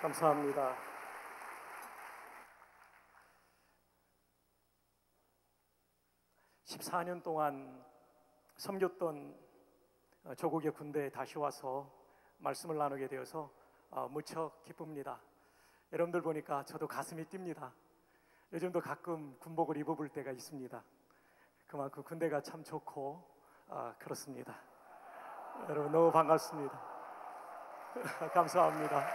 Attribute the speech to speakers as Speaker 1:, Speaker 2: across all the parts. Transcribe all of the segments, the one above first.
Speaker 1: 감사합니다. (14년) 동안 섬겼던 조국의 군대에 다시 와서 말씀을 나누게 되어서 무척 기쁩니다. 여러분들 보니까 저도 가슴이 뜁니다. 요즘도 가끔 군복을 입어볼 때가 있습니다. 그만큼 군대가 참 좋고 그렇습니다. 여러분 너무 반갑습니다. 감사합니다.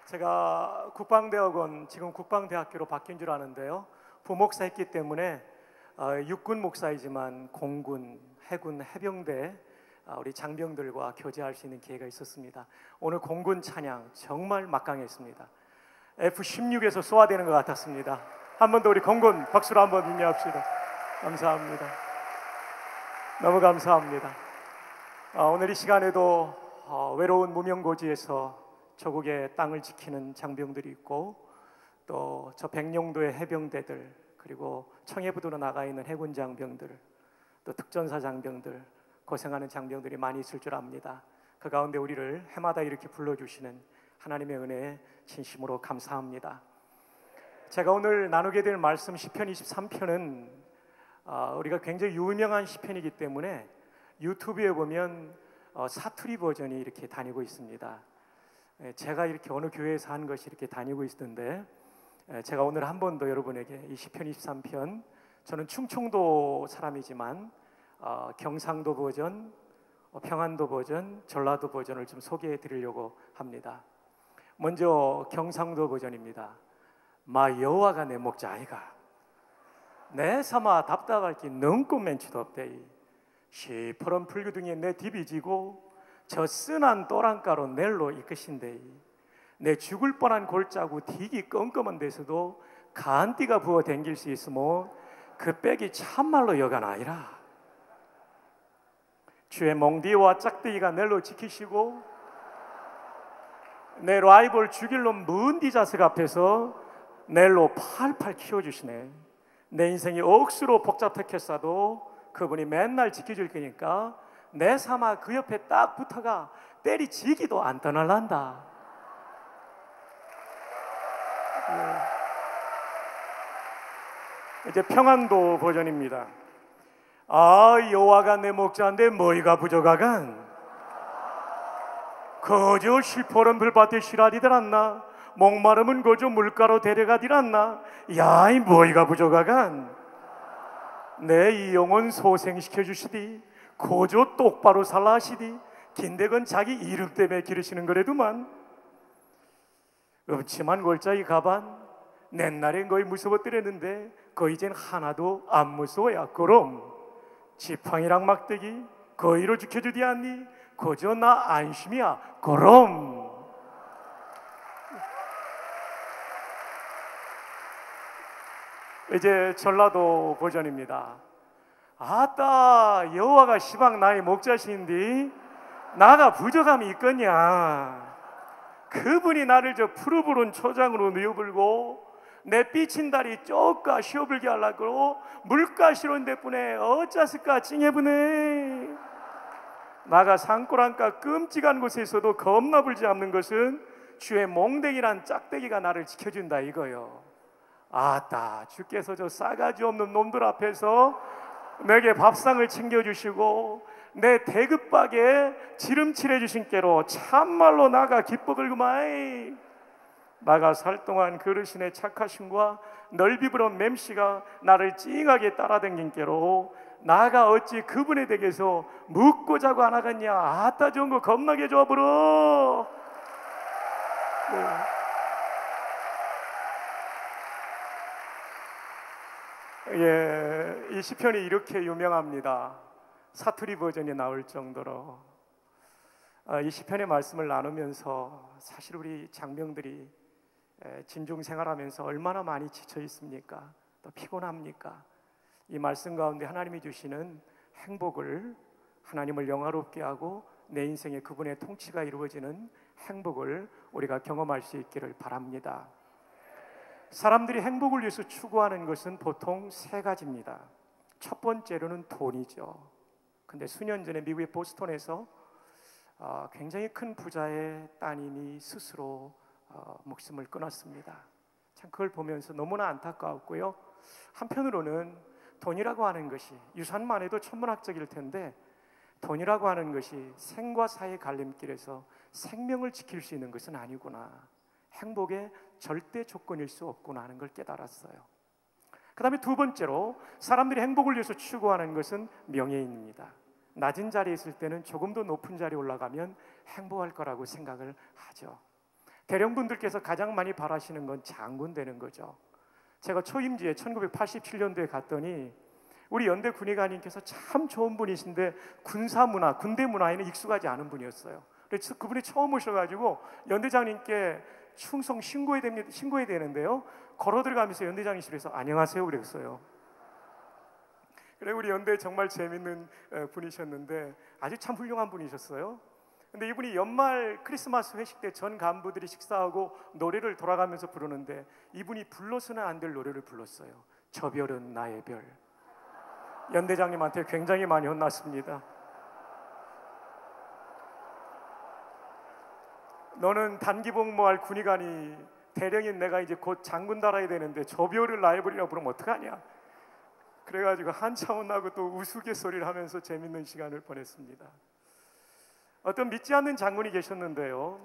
Speaker 1: 제가 국방대학원, 지금 국방대학교로 바뀐 줄 아는데요, 부목사 했기 때문에 육군 목사이지만 공군, 해군, 해병대 우리 장병들과 교제할 수 있는 기회가 있었습니다. 오늘 공군 찬양 정말 막강했습니다. F-16에서 쏘아대는 것 같았습니다. 한 번 더 우리 공군 박수로 한번 인내합시다. 감사합니다. 너무 감사합니다. 오늘 이 시간에도 외로운 무명고지에서 조국의 땅을 지키는 장병들이 있고, 또 저 백령도의 해병대들, 그리고 청해부두로 나가 있는 해군 장병들, 또 특전사 장병들, 고생하는 장병들이 많이 있을 줄 압니다. 그 가운데 우리를 해마다 이렇게 불러주시는 하나님의 은혜에 진심으로 감사합니다. 제가 오늘 나누게 될 말씀 시편 23편은 우리가 굉장히 유명한 시편이기 때문에 유튜브에 보면 사투리 버전이 이렇게 다니고 있습니다. 제가 이렇게 어느 교회에서 한 것이 이렇게 다니고 있던데, 제가 오늘 한 번 더 여러분에게 이 시편 23편, 저는 충청도 사람이지만 경상도 버전, 평안도 버전, 전라도 버전을 좀 소개해 드리려고 합니다. 먼저 경상도 버전입니다. 마 여호와가 내 목자 아이가 내 삼아 답답할 기 넘고 맨치도 없대이. 시퍼런 풀구둥이에 내 딥이 지고 저 쓴한 또랑가로 넬로 이끄신대이. 내 죽을 뻔한 골짜구 디기 껌껌한 데서도 간띠가 부어 댕길 수 있으모 그 빽이 참말로 여간 아니라. 주의 몽디와 짝대기가 넬로 지키시고 내 라이벌 죽일 놈 문디 자석 앞에서 넬로 팔팔 키워주시네. 내 인생이 억수로 복잡했겠어도 그분이 맨날 지켜줄 거니까 내 삼아 그 옆에 딱 붙어가 때리지기도 안 떠날란다. 이제 평안도 버전입니다. 여호와가 내 목자인데 뭐이가 부족하간 거저 실포른 불밭에 실하리들 않나. 목마름은 거저 물가로 데려가들 않나. 야이 뭐이가 부족하간 내 이 영혼 소생시켜 주시디. 거저 똑바로 살라 하시디. 긴데건 자기 이름 때문에 기르시는 거래도만. 음침한 골짜기 가반 옛날엔 거의 무서웠더랬는데 거의 이젠 하나도 안 무서워야. 그럼 지팡이랑 막대기 거의로 지켜주디 않니. 거저 나 안심이야. 그럼 이제 전라도 버전입니다. 아따 여호와가 시방 나의 목자신디 나가 부족함이 있겠냐. 그분이 나를 저 푸르푸른 초장으로 누워불고 내 삐친 다리 쪼까 쉬어불게 하려고 물가시론 대뿐에 어쩌스까 찡해부네. 나가 산골한가 끔찍한 곳에서도 겁나 불지 않는 것은 주의 몽댕이란 짝대기가 나를 지켜준다 이거요. 아따 주께서 저 싸가지 없는 놈들 앞에서 내게 밥상을 챙겨주시고 내 대급박에 지름칠해 주신 게로 참말로 나가 기뻐글구마이. 나가 살 동안 그르신의 착하심과 넓이부런 맴씨가 나를 찡하게 따라댕긴 게로 나가 어찌 그분의 댁에서 묵고 자고 안 하겠냐. 아따 좋은 거 겁나게 좋아 부러. 이 시편이 이렇게 유명합니다. 사투리 버전이 나올 정도로. 이 시편의 말씀을 나누면서 사실 우리 장병들이 진중 생활하면서 얼마나 많이 지쳐 있습니까? 또 피곤합니까? 이 말씀 가운데 하나님이 주시는 행복을, 하나님을 영화롭게 하고 내 인생에 그분의 통치가 이루어지는 행복을 우리가 경험할 수 있기를 바랍니다. 사람들이 행복을 위해서 추구하는 것은 보통 세 가지입니다. 첫 번째로는 돈이죠. 근데 수년 전에 미국의 보스턴에서 굉장히 큰 부자의 따님이 스스로 목숨을 끊었습니다. 참 그걸 보면서 너무나 안타까웠고요. 한편으로는 돈이라고 하는 것이, 유산만 해도 천문학적일 텐데 돈이라고 하는 것이 생과 사의 갈림길에서 생명을 지킬 수 있는 것은 아니구나, 행복의 절대 조건일 수 없구나 하는 걸 깨달았어요. 그 다음에 두 번째로, 사람들이 행복을 위해서 추구하는 것은 명예입니다. 낮은 자리에 있을 때는 조금 더 높은 자리에 올라가면 행복할 거라고 생각을 하죠. 대령분들께서 가장 많이 바라시는 건 장군 되는 거죠. 제가 초임지에 1987년도에 갔더니 우리 연대 군의관님께서 참 좋은 분이신데 군사 문화, 군대 문화에는 익숙하지 않은 분이었어요. 그래서 그분이 처음 오셔가지고 연대장님께 충성 신고해야 되는데요, 걸어 들어가면서 연대장님실에서 안녕하세요 그랬어요. 그래, 우리 연대 정말 재밌는 분이셨는데 아주 참 훌륭한 분이셨어요. 근데 이분이 연말 크리스마스 회식 때 전 간부들이 식사하고 노래를 돌아가면서 부르는데 이분이 불러서는 안 될 노래를 불렀어요. 저 별은 나의 별. 연대장님한테 굉장히 많이 혼났습니다. 너는 단기복무할 군의관이 대령인 내가 이제 곧 장군 달아야 되는데 저 별을 나의 별이라고 부르면 어떡하냐. 그래가지고 한참 혼나고 또 우스갯소리를 하면서 재밌는 시간을 보냈습니다. 어떤 믿지 않는 장군이 계셨는데요,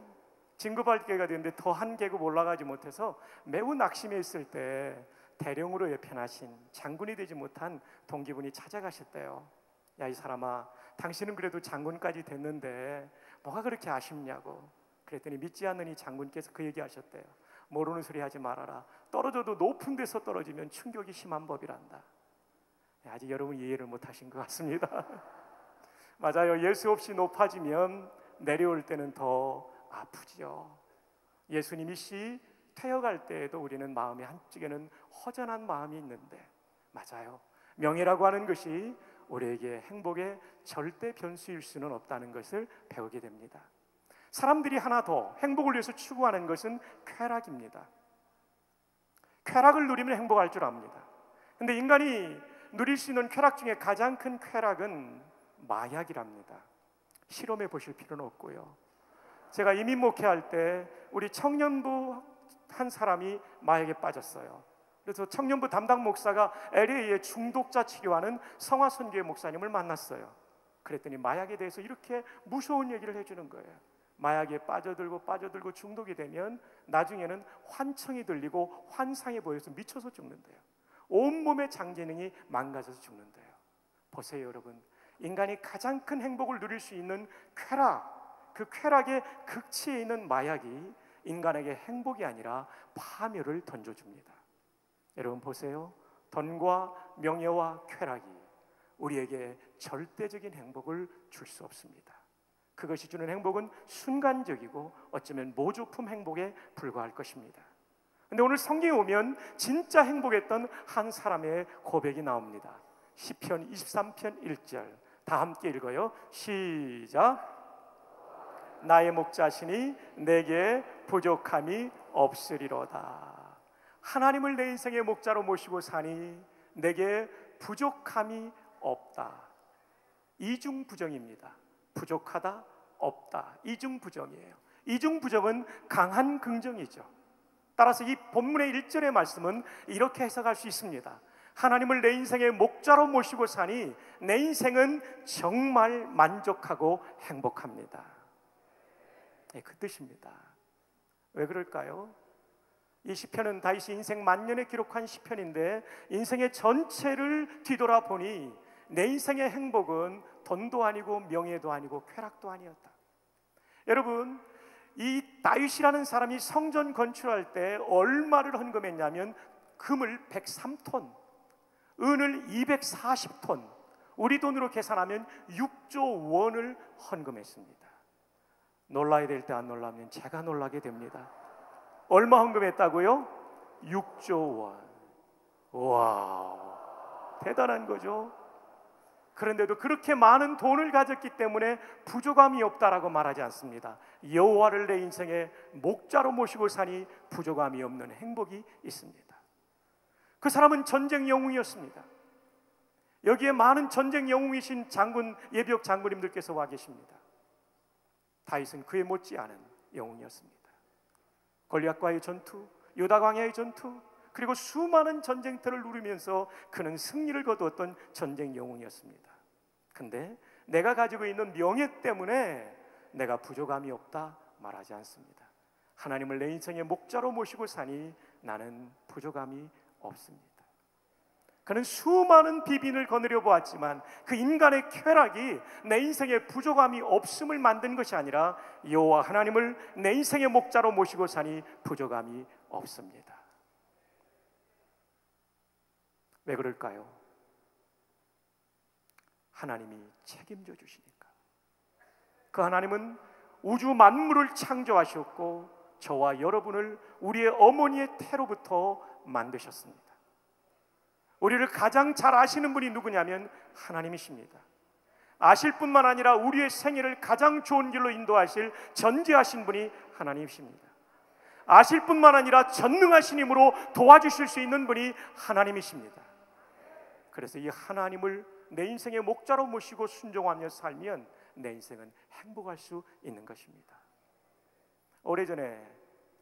Speaker 1: 진급할 때가 됐는데 더 한 계급 올라가지 못해서 매우 낙심해 있을 때 대령으로 예편하신 장군이 되지 못한 동기분이 찾아가셨대요. 야, 이 사람아, 당신은 그래도 장군까지 됐는데 뭐가 그렇게 아쉽냐고. 그랬더니 믿지 않는 이 장군께서 그 얘기하셨대요. 모르는 소리 하지 말아라. 떨어져도 높은 데서 떨어지면 충격이 심한 법이란다. 아직 여러분 이해를 못하신 것 같습니다. 맞아요. 예수 없이 높아지면 내려올 때는 더 아프지요. 예수님이 퇴어갈 때에도 우리는 마음의 한쪽에는 허전한 마음이 있는데, 맞아요, 명예라고 하는 것이 우리에게 행복의 절대 변수일 수는 없다는 것을 배우게 됩니다. 사람들이 하나 더 행복을 위해서 추구하는 것은 쾌락입니다. 쾌락을 누리면 행복할 줄 압니다. 근데 인간이 누릴 수 있는 쾌락 중에 가장 큰 쾌락은 마약이랍니다. 실험해 보실 필요는 없고요. 제가 이민 목회할 때 우리 청년부 한 사람이 마약에 빠졌어요. 그래서 청년부 담당 목사가 LA에 중독자 치료하는 성화선교회 목사님을 만났어요. 그랬더니 마약에 대해서 이렇게 무서운 얘기를 해주는 거예요. 마약에 빠져들고 중독이 되면 나중에는 환청이 들리고 환상이 보여서 미쳐서 죽는데요. 온몸의 장기능이 망가져서 죽는데요. 보세요 여러분, 인간이 가장 큰 행복을 누릴 수 있는 쾌락, 그 쾌락의 극치에 있는 마약이 인간에게 행복이 아니라 파멸을 던져줍니다. 여러분 보세요, 돈과 명예와 쾌락이 우리에게 절대적인 행복을 줄 수 없습니다. 그것이 주는 행복은 순간적이고 어쩌면 모조품 행복에 불과할 것입니다. 근데 오늘 성경에 오면 진짜 행복했던 한 사람의 고백이 나옵니다. 시편 23편 1절 다 함께 읽어요. 시작. 나의 목자시니 내게 부족함이 없으리로다. 하나님을 내 인생의 목자로 모시고 사니 내게 부족함이 없다. 이중부정입니다. 부족하다, 없다. 이중부정이에요. 이중부정은 강한 긍정이죠. 따라서 이 본문의 1절의 말씀은 이렇게 해석할 수 있습니다. 하나님을 내 인생의 목자로 모시고 사니 내 인생은 정말 만족하고 행복합니다. 네, 그 뜻입니다. 왜 그럴까요? 이 시편은 다윗이 인생 만년에 기록한 시편인데 인생의 전체를 뒤돌아보니 내 인생의 행복은 돈도 아니고 명예도 아니고 쾌락도 아니었다. 여러분, 이 다윗이라는 사람이 성전 건축할 때 얼마를 헌금했냐면 금을 103톤, 은을 240톤, 우리 돈으로 계산하면 6조 원을 헌금했습니다. 놀라야 될 때 안 놀라면 제가 놀라게 됩니다. 얼마 헌금했다고요? 6조 원. 와, 대단한 거죠. 그런데도 그렇게 많은 돈을 가졌기 때문에 부족함이 없다라고 말하지 않습니다. 여호와를 내 인생의 목자로 모시고 사니 부족함이 없는 행복이 있습니다. 그 사람은 전쟁 영웅이었습니다. 여기에 많은 전쟁 영웅이신 장군, 예비역 장군님들께서 와 계십니다. 다윗은 그에 못지않은 영웅이었습니다. 골리앗과의 전투, 유다 광야의 전투, 그리고 수많은 전쟁터를 누리면서 그는 승리를 거두었던 전쟁 영웅이었습니다. 근데 내가 가지고 있는 명예 때문에 내가 부족함이 없다 말하지 않습니다. 하나님을 내 인생의 목자로 모시고 사니 나는 부족함이 없습니다. 그는 수많은 비빈을 거느려 보았지만 그 인간의 쾌락이 내 인생에 부족함이 없음을 만든 것이 아니라 여호와 하나님을 내 인생의 목자로 모시고 사니 부족함이 없습니다. 왜 그럴까요? 하나님이 책임져 주시니까. 그 하나님은 우주 만물을 창조하셨고 저와 여러분을 우리의 어머니의 태로부터 만드셨습니다. 우리를 가장 잘 아시는 분이 누구냐면 하나님이십니다. 아실 뿐만 아니라 우리의 생애를 가장 좋은 길로 인도하실 전지하신 분이 하나님이십니다. 아실 뿐만 아니라 전능하신 힘으로 도와주실 수 있는 분이 하나님이십니다. 그래서 이 하나님을 내 인생의 목자로 모시고 순종하며 살면 내 인생은 행복할 수 있는 것입니다. 오래전에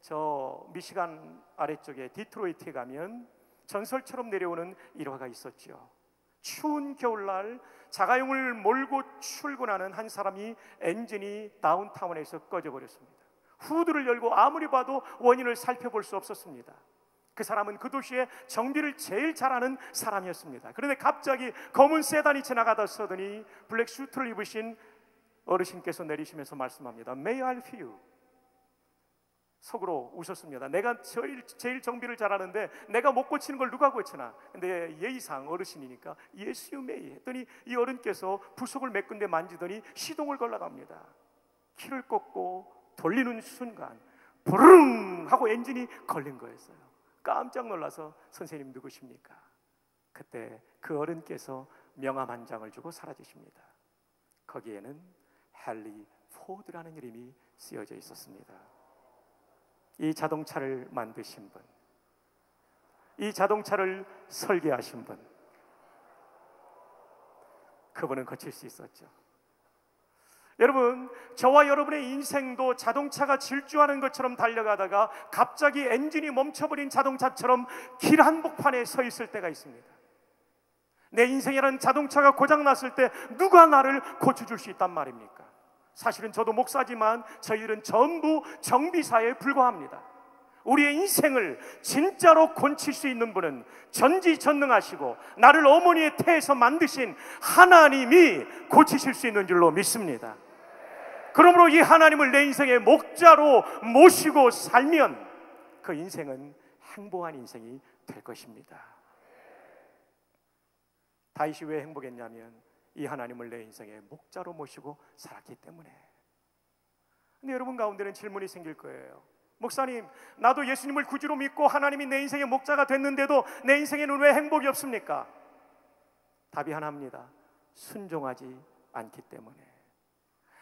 Speaker 1: 저 미시간 아래쪽에 디트로이트에 가면 전설처럼 내려오는 일화가 있었죠. 추운 겨울날 자가용을 몰고 출근하는 한 사람이 엔진이 다운타운에서 꺼져버렸습니다. 후드를 열고 아무리 봐도 원인을 살펴볼 수 없었습니다. 그 사람은 그 도시의 정비를 제일 잘하는 사람이었습니다. 그런데 갑자기 검은 세단이 지나가다 서더니 블랙 수트를 입으신 어르신께서 내리시면서 말씀합니다. May I help you? 속으로 웃었습니다. 내가 제일 정비를 잘하는데 내가 못 고치는 걸 누가 고치나? 근데 예의상 어르신이니까 Yes you may 했더니 이 어른께서 부속을 몇 군데 만지더니 시동을 걸러갑니다. 키를 꽂고 돌리는 순간 부릉 하고 엔진이 걸린 거였어요. 깜짝 놀라서 선생님 누구십니까? 그때 그 어른께서 명함 한 장을 주고 사라지십니다. 거기에는 헨리 포드라는 이름이 쓰여져 있었습니다. 이 자동차를 만드신 분, 이 자동차를 설계하신 분, 그분은 거칠 수 있었죠. 여러분, 저와 여러분의 인생도 자동차가 질주하는 것처럼 달려가다가 갑자기 엔진이 멈춰버린 자동차처럼 길 한복판에 서 있을 때가 있습니다. 내 인생이라는 자동차가 고장났을 때 누가 나를 고쳐줄 수 있단 말입니까? 사실은 저도 목사지만 저희들은 전부 정비사에 불과합니다. 우리의 인생을 진짜로 고칠 수 있는 분은 전지전능하시고 나를 어머니의 태에서 만드신 하나님이 고치실 수 있는 줄로 믿습니다. 그러므로 이 하나님을 내 인생의 목자로 모시고 살면 그 인생은 행복한 인생이 될 것입니다. 다윗이 왜 행복했냐면 이 하나님을 내 인생의 목자로 모시고 살았기 때문에. 근데 여러분 가운데는 질문이 생길 거예요. 목사님, 나도 예수님을 구주로 믿고 하나님이 내 인생의 목자가 됐는데도 내 인생에는 왜 행복이 없습니까? 답이 하나입니다. 순종하지 않기 때문에.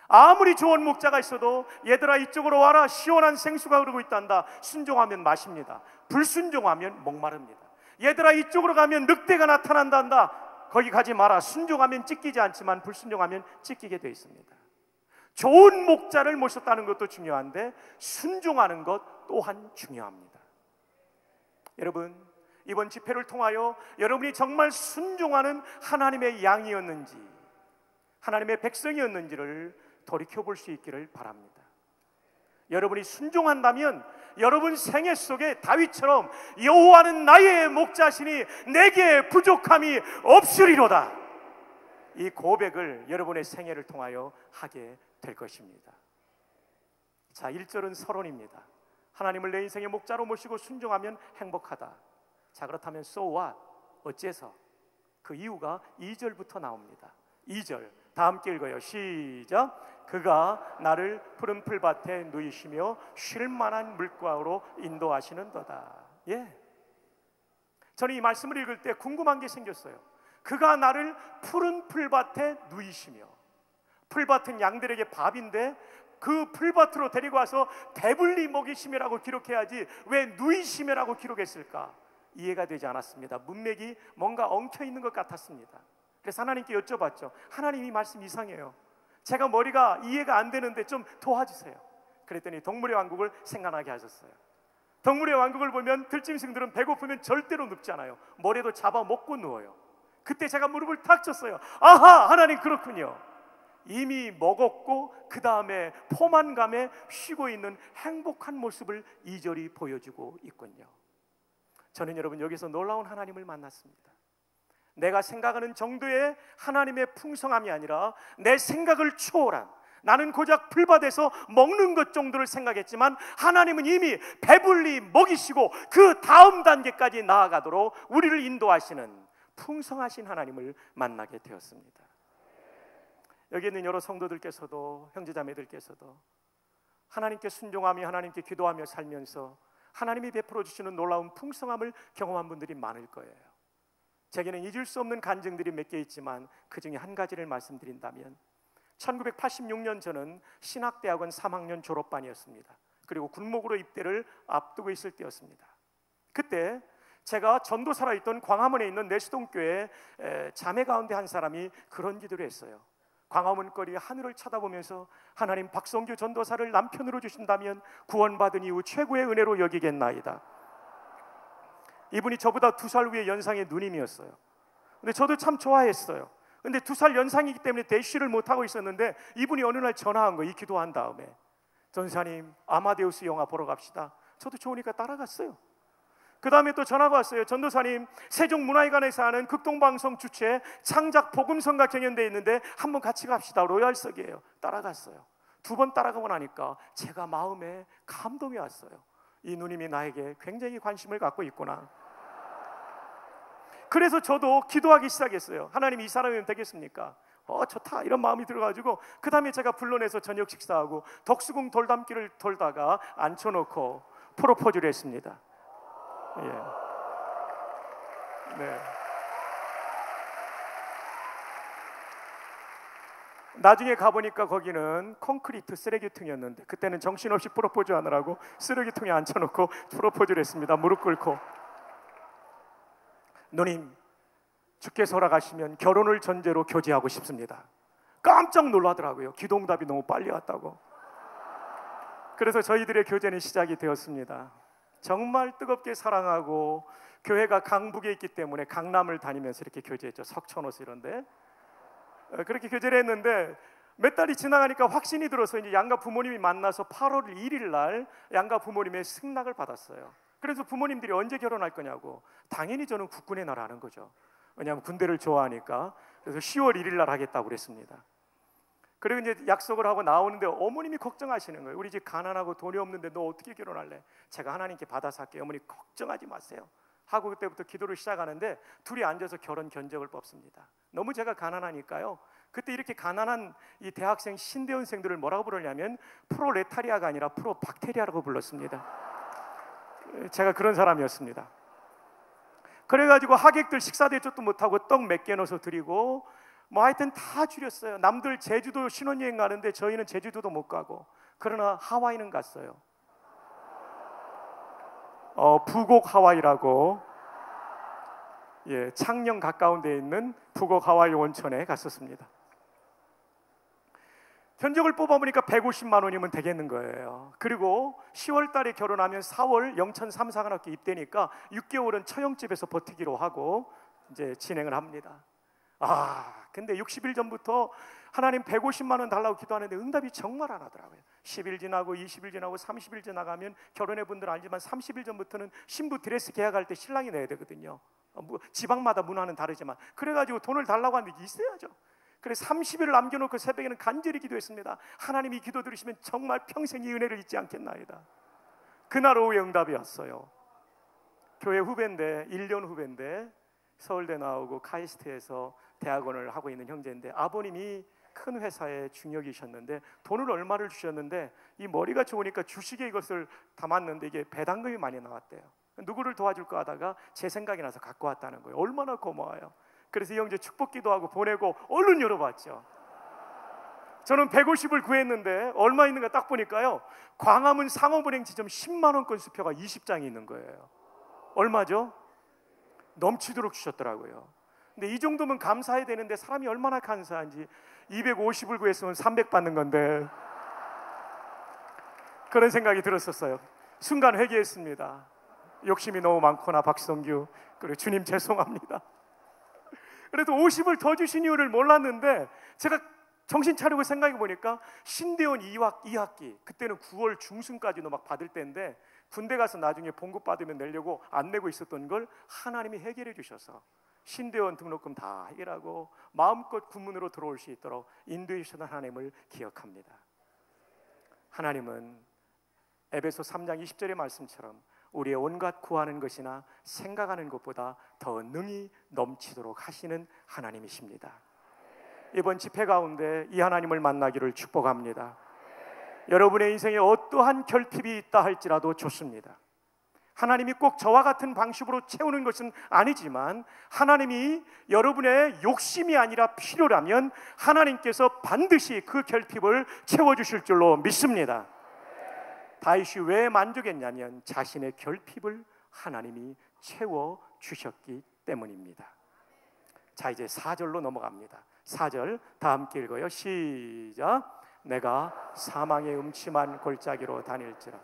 Speaker 1: 아무리 좋은 목자가 있어도 얘들아 이쪽으로 와라, 시원한 생수가 흐르고 있단다. 순종하면 마십니다. 불순종하면 목마릅니다. 얘들아 이쪽으로 가면 늑대가 나타난단다. 거기 가지 마라. 순종하면 찢기지 않지만 불순종하면 찢기게 되어 있습니다. 좋은 목자를 모셨다는 것도 중요한데 순종하는 것 또한 중요합니다. 여러분, 이번 집회를 통하여 여러분이 정말 순종하는 하나님의 양이었는지 하나님의 백성이었는지를 돌이켜볼 수 있기를 바랍니다. 여러분이 순종한다면 여러분 생애 속에 다윗처럼 여호와는 나의 목자시니 내게 부족함이 없으리로다, 이 고백을 여러분의 생애를 통하여 하게 될 것입니다. 자, 1절은 서론입니다. 하나님을 내 인생의 목자로 모시고 순종하면 행복하다. 자, 그렇다면 so what? 어째서? 그 이유가 2절부터 나옵니다. 2절 다 함께 읽어요. 시작. 그가 나를 푸른 풀밭에 누이시며 쉴 만한 물가로 인도하시는도다. 예, 저는 이 말씀을 읽을 때 궁금한 게 생겼어요. 그가 나를 푸른 풀밭에 누이시며, 풀밭은 양들에게 밥인데 그 풀밭으로 데리고 와서 배불리 먹이시며라고 기록해야지 왜 누이시며라고 기록했을까? 이해가 되지 않았습니다. 문맥이 뭔가 엉켜 있는 것 같았습니다. 그래서 하나님께 여쭤봤죠. 하나님, 이 말씀 이상해요. 제가 머리가 이해가 안 되는데 좀 도와주세요. 그랬더니 동물의 왕국을 생각나게 하셨어요. 동물의 왕국을 보면 들짐승들은 배고프면 절대로 눕잖아요. 모래도 잡아먹고 누워요. 그때 제가 무릎을 탁 쳤어요. 아하, 하나님 그렇군요. 이미 먹었고 그 다음에 포만감에 쉬고 있는 행복한 모습을 이절이 보여주고 있군요. 저는 여러분 여기서 놀라운 하나님을 만났습니다. 내가 생각하는 정도의 하나님의 풍성함이 아니라 내 생각을 초월한, 나는 고작 풀밭에서 먹는 것 정도를 생각했지만 하나님은 이미 배불리 먹이시고 그 다음 단계까지 나아가도록 우리를 인도하시는 풍성하신 하나님을 만나게 되었습니다. 여기 있는 여러 성도들께서도, 형제자매들께서도 하나님께 순종하며 하나님께 기도하며 살면서 하나님이 베풀어 주시는 놀라운 풍성함을 경험한 분들이 많을 거예요. 제게는 잊을 수 없는 간증들이 몇 개 있지만 그 중에 한 가지를 말씀드린다면 1986년 저는 신학대학원 3학년 졸업반이었습니다. 그리고 군목으로 입대를 앞두고 있을 때였습니다. 그때 제가 전도사라 있던 광화문에 있는 내수동교회 자매 가운데 한 사람이 그런 기도를 했어요. 광화문 거리 하늘을 쳐다보면서 하나님 박성규 전도사를 남편으로 주신다면 구원받은 이후 최고의 은혜로 여기겠나이다. 이분이 저보다 2살 위의 연상의 누님이었어요. 근데 저도 참 좋아했어요. 근데 2살 연상이기 때문에 대쉬를 못하고 있었는데 이분이 어느 날 전화한 거예요. 이 기도한 다음에 전사님 아마데우스 영화 보러 갑시다. 저도 좋으니까 따라갔어요. 그 다음에 또 전화가 왔어요. 전도사님 세종문화회관에서 하는 극동방송 주최 창작 복음성가 경연대회 있는데 한번 같이 갑시다. 로얄석이에요. 따라갔어요. 2번 따라가고 나니까 제가 마음에 감동이 왔어요. 이 누님이 나에게 굉장히 관심을 갖고 있구나. 그래서 저도 기도하기 시작했어요. 하나님 이 사람이면 되겠습니까? 좋다 이런 마음이 들어가지고 그 다음에 제가 불러내서 저녁 식사하고 덕수궁 돌담길을 돌다가 앉혀놓고 프로포즈를 했습니다. 예. 네. 나중에 가보니까 거기는 콘크리트 쓰레기통이었는데 그때는 정신없이 프로포즈 하느라고 쓰레기통에 앉혀놓고 프로포즈를 했습니다. 무릎 꿇고 누님 주께서 허락하시면 결혼을 전제로 교제하고 싶습니다. 깜짝 놀라더라고요. 기도응답이 너무 빨리 왔다고. 그래서 저희들의 교제는 시작이 되었습니다. 정말 뜨겁게 사랑하고 교회가 강북에 있기 때문에 강남을 다니면서 이렇게 교제했죠. 석촌호수 이런데 그렇게 교제를 했는데 몇 달이 지나가니까 확신이 들어서 이제 양가 부모님이 만나서 8월 1일 날 양가 부모님의 승낙을 받았어요. 그래서 부모님들이 언제 결혼할 거냐고. 당연히 저는 국군의 날 하는 거죠. 왜냐하면 군대를 좋아하니까. 그래서 10월 1일 날 하겠다고 그랬습니다. 그리고 이제 약속을 하고 나오는데 어머님이 걱정하시는 거예요. 우리 집 가난하고 돈이 없는데 너 어떻게 결혼할래? 제가 하나님께 받아서 할게요. 어머니 걱정하지 마세요 하고 그때부터 기도를 시작하는데 둘이 앉아서 결혼 견적을 뽑습니다. 너무 제가 가난하니까요. 그때 이렇게 가난한 이 대학생 신대원생들을 뭐라고 부르냐면 프로레타리아가 아니라 프로박테리아라고 불렀습니다. 제가 그런 사람이었습니다. 그래가지고 하객들 식사 대접도 못하고 떡 몇 개 넣어서 드리고 뭐 하여튼 다 줄였어요. 남들 제주도 신혼여행 가는데 저희는 제주도도 못 가고 그러나 하와이는 갔어요. 부곡 하와이라고 창녕 가까운 데에 있는 부곡 하와이 온천에 갔었습니다. 견적을 뽑아보니까 150만 원이면 되겠는 거예요. 그리고 10월 달에 결혼하면 4월 영천 삼사관학교 입대니까 6개월은 처형집에서 버티기로 하고 이제 진행을 합니다. 근데 60일 전부터 하나님 150만 원 달라고 기도하는데 응답이 정말 안 하더라고요. 10일 지나고 20일 지나고 30일 지나가면 결혼해 분들은 알지만 30일 전부터는 신부 드레스 계약할 때 신랑이 내야 되거든요. 지방마다 문화는 다르지만 그래가지고 돈을 달라고 하는 게 있어야죠. 그래서 30일을 남겨놓고 새벽에는 간절히 기도했습니다. 하나님이 기도 들으시면 정말 평생 이 은혜를 잊지 않겠나이다. 그날 오후에 응답이 왔어요. 교회 후배인데 1년 후배인데 서울대 나오고 카이스트에서 대학원을 하고 있는 형제인데 아버님이 큰 회사의 중역이셨는데 돈을 얼마를 주셨는데 이 머리가 좋으니까 주식에 이것을 담았는데 이게 배당금이 많이 나왔대요. 누구를 도와줄까 하다가 제 생각이 나서 갖고 왔다는 거예요. 얼마나 고마워요. 그래서 이 형제 축복기도 하고 보내고 얼른 열어봤죠. 저는 150을 구했는데 얼마 있는가 딱 보니까요, 광화문 상업은행 지점 10만 원권 수표가 20장이 있는 거예요. 얼마죠? 넘치도록 주셨더라고요. 근데 이 정도면 감사해야 되는데 사람이 얼마나 감사한지 250을 구했으면 300 받는 건데 그런 생각이 들었었어요. 순간 회개했습니다. 욕심이 너무 많구나 박성규. 그리고 주님 죄송합니다. 그래도 50을 더 주신 이유를 몰랐는데 제가 정신 차리고 생각해 보니까 신대원 2학기 그때는 9월 중순까지도 막 받을 때인데 군대 가서 나중에 봉급 받으면 내려고 안 내고 있었던 걸 하나님이 해결해 주셔서 신대원 등록금 다 해결하고 마음껏 군문으로 들어올 수 있도록 인도해 주셨던 하나님을 기억합니다. 하나님은 에베소 3장 20절의 말씀처럼 우리의 온갖 구하는 것이나 생각하는 것보다 더 능히 넘치도록 하시는 하나님이십니다. 이번 집회 가운데 이 하나님을 만나기를 축복합니다. 여러분의 인생에 어떠한 결핍이 있다 할지라도 좋습니다. 하나님이 꼭 저와 같은 방식으로 채우는 것은 아니지만 하나님이 여러분의 욕심이 아니라 필요라면 하나님께서 반드시 그 결핍을 채워주실 줄로 믿습니다. 다윗이 왜 만족했냐면 자신의 결핍을 하나님이 채워주셨기 때문입니다. 자, 이제 4절로 넘어갑니다. 4절 다 함께 읽어요. 시작. 내가 사망의 음침한 골짜기로 다닐지라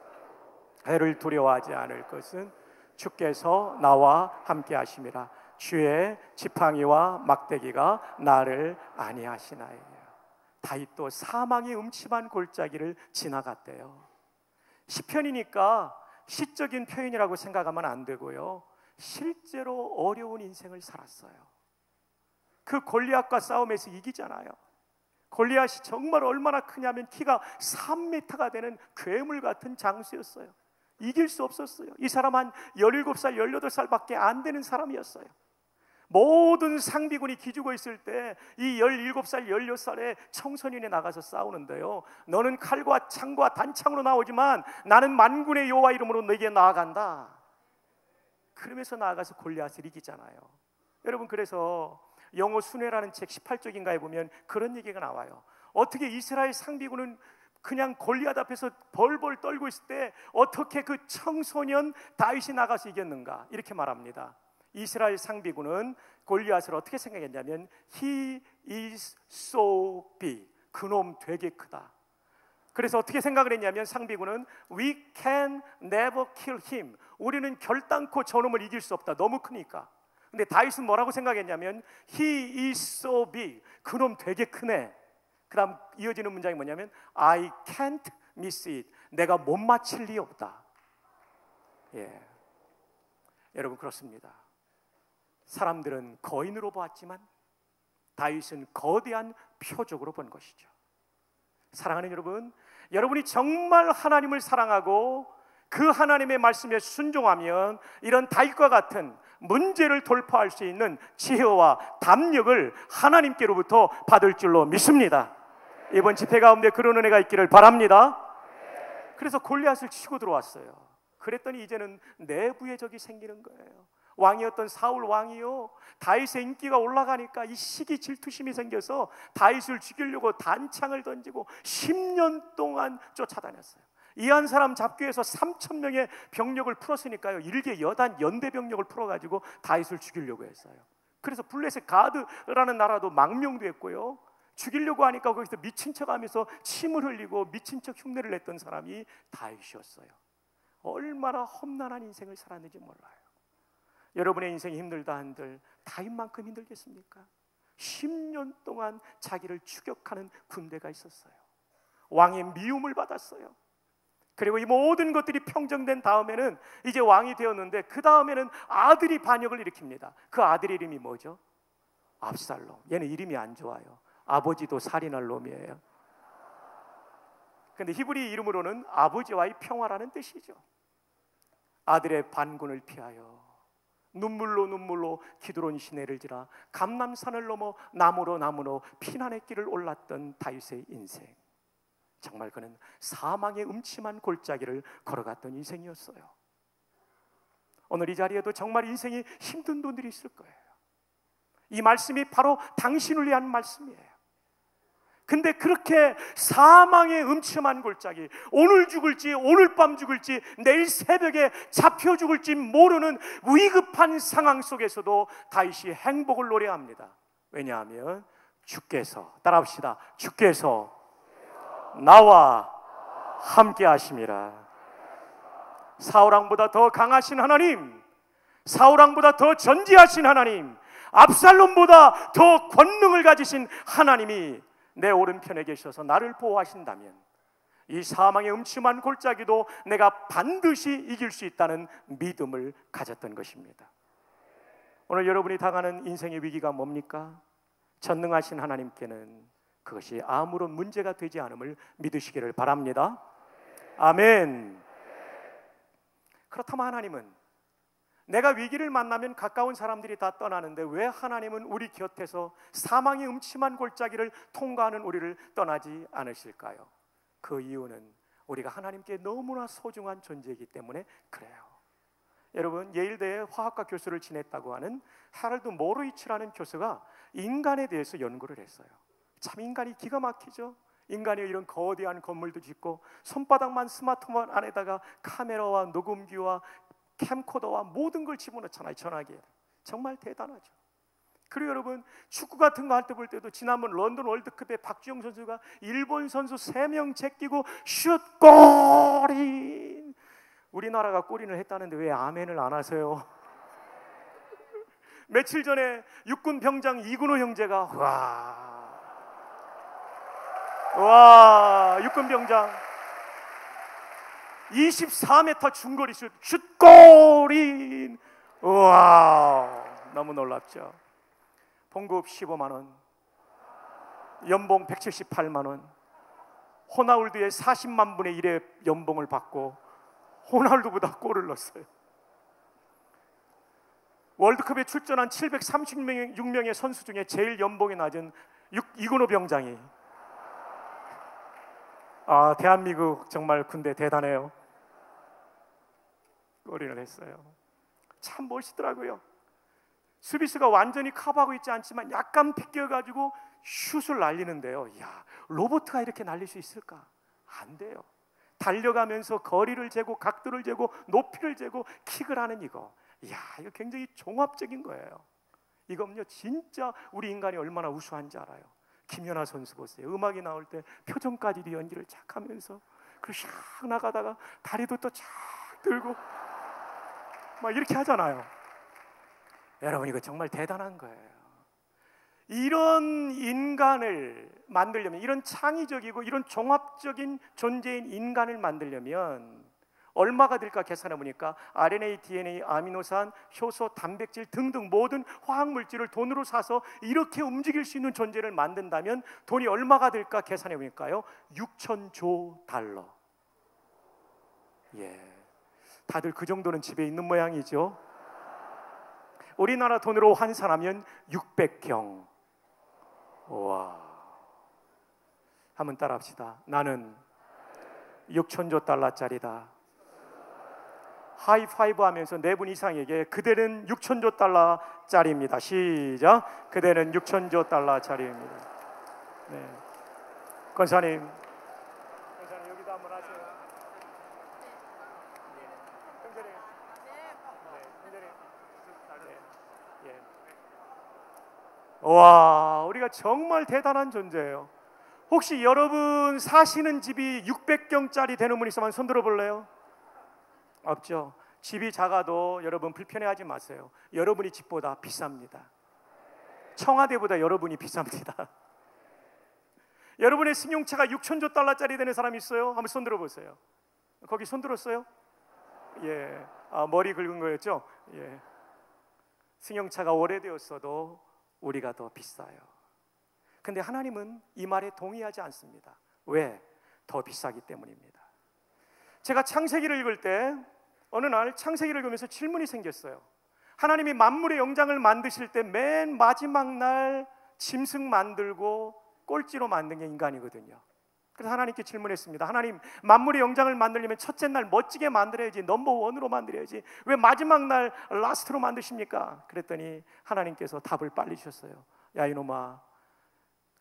Speaker 1: 해를 두려워하지 않을 것은 주께서 나와 함께 하심이라. 주의 지팡이와 막대기가 나를 안위하시나이다. 다윗도 사망의 음침한 골짜기를 지나갔대요. 시편이니까 시적인 표현이라고 생각하면 안 되고요, 실제로 어려운 인생을 살았어요. 그 골리앗과 싸움에서 이기잖아요. 골리앗이 정말 얼마나 크냐면 키가 3m가 되는 괴물 같은 장수였어요. 이길 수 없었어요. 이 사람 한 17살, 18살밖에 안 되는 사람이었어요. 모든 상비군이 기죽어 있을 때 이 17살, 16살의 청소년이 나가서 싸우는데요, 너는 칼과 창과 단창으로 나오지만 나는 만군의 여호와 이름으로 너에게 나아간다. 그러면서 나아가서 골리앗을 이기잖아요. 여러분, 그래서 영어 순회라는 책 18쪽인가에 보면 그런 얘기가 나와요. 어떻게 이스라엘 상비군은 그냥 골리앗 앞에서 벌벌 떨고 있을 때 어떻게 그 청소년 다윗이 나가서 이겼는가, 이렇게 말합니다. 이스라엘 상비군은 골리앗을 어떻게 생각했냐면 He is so big, 그놈 되게 크다. 그래서 어떻게 생각을 했냐면 상비군은 We can never kill him, 우리는 결단코 저놈을 이길 수 없다, 너무 크니까. 근데 다윗은 뭐라고 생각했냐면 He is so big, 그놈 되게 크네. 그 다음 이어지는 문장이 뭐냐면 I can't miss it, 내가 못 맞힐 리 없다. 예, 여러분, 그렇습니다. 사람들은 거인으로 보았지만 다윗은 거대한 표적으로 본 것이죠. 사랑하는 여러분, 여러분이 정말 하나님을 사랑하고 그 하나님의 말씀에 순종하면 이런 다윗과 같은 문제를 돌파할 수 있는 지혜와 담력을 하나님께로부터 받을 줄로 믿습니다. 이번 집회 가운데 그런 은혜가 있기를 바랍니다. 그래서 골리앗을 치고 들어왔어요. 그랬더니 이제는 내부의 적이 생기는 거예요. 왕이었던 사울 왕이요, 다윗의 인기가 올라가니까 이 시기 질투심이 생겨서 다윗을 죽이려고 단창을 던지고 10년 동안 쫓아다녔어요. 이 한 사람 잡기 위해서 3,000명의 병력을 풀었으니까요, 일개 여단 연대 병력을 풀어가지고 다윗을 죽이려고 했어요. 그래서 블레셋 가드라는 나라도 망명도 했고요, 죽이려고 하니까 거기서 미친 척하면서 침을 흘리고 미친 척 흉내를 냈던 사람이 다윗이었어요. 얼마나 험난한 인생을 살았는지 몰라요. 여러분의 인생이 힘들다 한들 다윗만큼 힘들겠습니까? 10년 동안 자기를 추격하는 군대가 있었어요. 왕의 미움을 받았어요. 그리고 이 모든 것들이 평정된 다음에는 이제 왕이 되었는데 그 다음에는 아들이 반역을 일으킵니다. 그 아들의 이름이 뭐죠? 압살롬. 얘는 이름이 안 좋아요. 아버지도 살인할 놈이에요. 근데 히브리 이름으로는 아버지와의 평화라는 뜻이죠. 아들의 반군을 피하여 눈물로 기드론 시내를 지나 감람산을 넘어 나무로 피난의 길을 올랐던 다윗의 인생, 정말 그는 사망의 음침한 골짜기를 걸어갔던 인생이었어요. 오늘 이 자리에도 정말 인생이 힘든 분들이 있을 거예요. 이 말씀이 바로 당신을 위한 말씀이에요. 근데 그렇게 사망의 음침한 골짜기, 오늘 죽을지 오늘 밤 죽을지 내일 새벽에 잡혀 죽을지 모르는 위급한 상황 속에서도 다윗이 행복을 노래합니다. 왜냐하면 주께서, 따라합시다, 주께서 나와 함께 하심이라. 사울왕보다 더 강하신 하나님, 사울왕보다 더 전지하신 하나님, 압살롬보다 더 권능을 가지신 하나님이 내 오른편에 계셔서 나를 보호하신다면 이 사망의 음침한 골짜기도 내가 반드시 이길 수 있다는 믿음을 가졌던 것입니다. 오늘 여러분이 당하는 인생의 위기가 뭡니까? 전능하신 하나님께는 그것이 아무런 문제가 되지 않음을 믿으시기를 바랍니다. 아멘. 그렇다면 하나님은, 내가 위기를 만나면 가까운 사람들이 다 떠나는데 왜 하나님은 우리 곁에서 사망의 음침한 골짜기를 통과하는 우리를 떠나지 않으실까요? 그 이유는 우리가 하나님께 너무나 소중한 존재이기 때문에 그래요. 여러분, 예일대에 화학과 교수를 지냈다고 하는 하럴드 모로이츠라는 교수가 인간에 대해서 연구를 했어요. 참 인간이 기가 막히죠. 인간이 이런 거대한 건물도 짓고 손바닥만 스마트폰 안에다가 카메라와 녹음기와 캠코더와 모든 걸 집어넣잖아요. 전화기에. 정말 대단하죠. 그리고 여러분, 축구 같은 거 할 때 볼 때도 지난번 런던 월드컵에 박주영 선수가 일본 선수 3명 제끼고 슛 골인, 우리나라가 골인을 했다는데 왜 아멘을 안 하세요? 며칠 전에 육군 병장 이근호 형제가 와 육군 병장 24m 중거리 슛골인. 우와, 너무 놀랍죠. 봉급 15만 원, 연봉 178만 원, 호나울두의 40만 분의 1의 연봉을 받고 호나울두보다 골을 넣었어요. 월드컵에 출전한 736명의 선수 중에 제일 연봉이 낮은 이근호 병장이, 대한민국 정말 군대 대단해요. 골인을 했어요. 참 멋있더라고요. 수비수가 완전히 커버하고 있지 않지만 약간 비껴가지고 슛을 날리는데요. 야, 로봇가 이렇게 날릴 수 있을까? 안 돼요. 달려가면서 거리를 재고 각도를 재고 높이를 재고 킥을 하는 이거. 이야, 이거 굉장히 종합적인 거예요. 이건요, 진짜 우리 인간이 얼마나 우수한지 알아요. 김연아 선수 보세요. 음악이 나올 때 표정까지도 연기를 착 하면서 그리고 샥 나가다가 다리도 또 착 들고 막 이렇게 하잖아요. 여러분, 이거 정말 대단한 거예요. 이런 인간을 만들려면, 이런 창의적이고 이런 종합적인 존재인 인간을 만들려면 얼마가 들까 계산해 보니까 RNA, DNA, 아미노산, 효소, 단백질 등등 모든 화학물질을 돈으로 사서 이렇게 움직일 수 있는 존재를 만든다면 돈이 얼마가 들까 계산해 보니까요, 6,000조 달러. 예, 다들 그 정도는 집에 있는 모양이죠. 우리나라 돈으로 환산하면 600경. 와, 한번 따라합시다. 나는 6,000조 달러짜리다. 하이파이브 하면서 4분 이상에게 그대는 6,000조 달러짜리입니다. 시작. 그대는 6,000조 달러짜리입니다. 네. 권사님 여기도 한번 하세요. 와, 우리가 정말 대단한 존재예요. 혹시 여러분 사시는 집이 600경짜리 되는 분 있으면 손 들어 볼래요? 없죠. 집이 작아도 여러분 불편해하지 마세요. 여러분이 집보다 비쌉니다. 청와대보다 여러분이 비쌉니다. 여러분의 승용차가 6,000조 달러짜리 되는 사람 있어요? 한번 손 들어 보세요. 거기 손 들었어요? 예, 머리 긁은 거였죠? 예. 승용차가 오래되었어도 우리가 더 비싸요. 근데 하나님은 이 말에 동의하지 않습니다. 왜? 더 비싸기 때문입니다. 제가 창세기를 읽을 때 어느 날 창세기를 읽으면서 질문이 생겼어요. 하나님이 만물의 영장을 만드실 때 맨 마지막 날 짐승 만들고 꼴찌로 만든 게 인간이거든요. 그래서 하나님께 질문했습니다. 하나님, 만물의 영장을 만들려면 첫째 날 멋지게 만들어야지, 넘버원으로 만들어야지, 왜 마지막 날 라스트로 만드십니까? 그랬더니 하나님께서 답을 빨리 주셨어요. 야, 이놈아,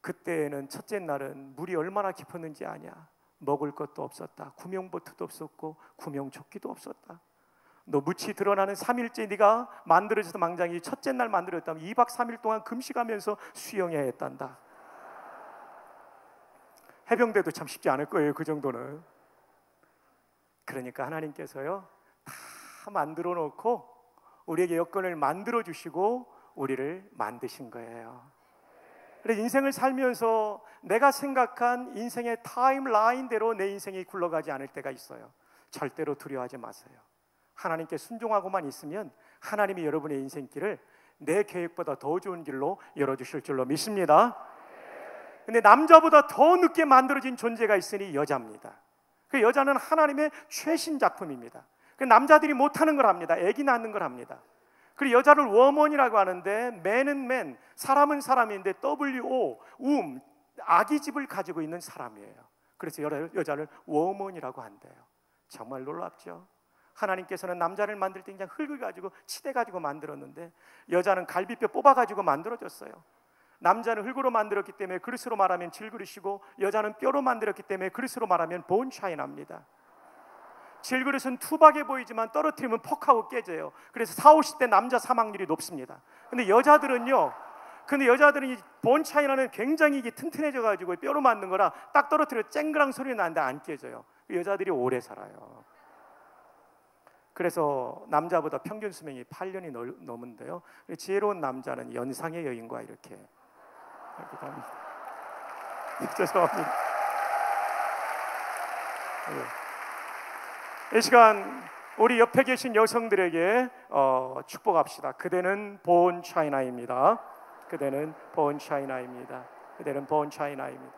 Speaker 1: 그때는 첫째 날은 물이 얼마나 깊었는지 아냐? 먹을 것도 없었다. 구명보트도 없었고 구명조끼도 없었다. 너 묻히 드러나는 3일째 네가 만들어져서 망장이 첫째 날 만들었다면 2박 3일 동안 금식하면서 수영해야 했단다. 해병대도 참 쉽지 않을 거예요. 그 정도는. 그러니까 하나님께서요 다 만들어 놓고 우리에게 여건을 만들어 주시고 우리를 만드신 거예요. 그래서 인생을 살면서 내가 생각한 인생의 타임라인대로 내 인생이 굴러가지 않을 때가 있어요. 절대로 두려워하지 마세요. 하나님께 순종하고만 있으면 하나님이 여러분의 인생길을 내 계획보다 더 좋은 길로 열어주실 줄로 믿습니다. 근데 남자보다 더 늦게 만들어진 존재가 있으니 여자입니다. 그 여자는 하나님의 최신 작품입니다. 그 남자들이 못하는 걸 합니다. 아기 낳는 걸 합니다. 그리고 여자를 워먼이라고 하는데 맨은 맨, 사람은 사람인데 WO, 아기집을 가지고 있는 사람이에요. 그래서 여자를 워먼이라고 한대요. 정말 놀랍죠? 하나님께서는 남자를 만들 때 그냥 흙을 가지고 치대 가지고 만들었는데 여자는 갈비뼈 뽑아 가지고 만들어졌어요. 남자는 흙으로 만들었기 때문에 그릇으로 말하면 질그릇이고 여자는 뼈로 만들었기 때문에 그릇으로 말하면 본 차이납니다. 질그릇은 투박해 보이지만 떨어뜨리면 퍽하고 깨져요. 그래서 40, 50대 남자 사망률이 높습니다. 근데 여자들은 이 본 차이나는 굉장히 이게 튼튼해져 가지고 뼈로 만든 거라 딱 떨어뜨려 쨍그랑 소리 나는데 안 깨져요. 여자들이 오래 살아요. 그래서 남자보다 평균 수명이 8년이 넘은데요. 지혜로운 남자는 연상의 여인과 이렇게 합니다. 죄송합니다. 이 시간 우리 옆에 계신 여성들에게 축복합시다. 그대는 본 차이나입니다. 그대는 본 차이나입니다. 그대는 본 차이나입니다.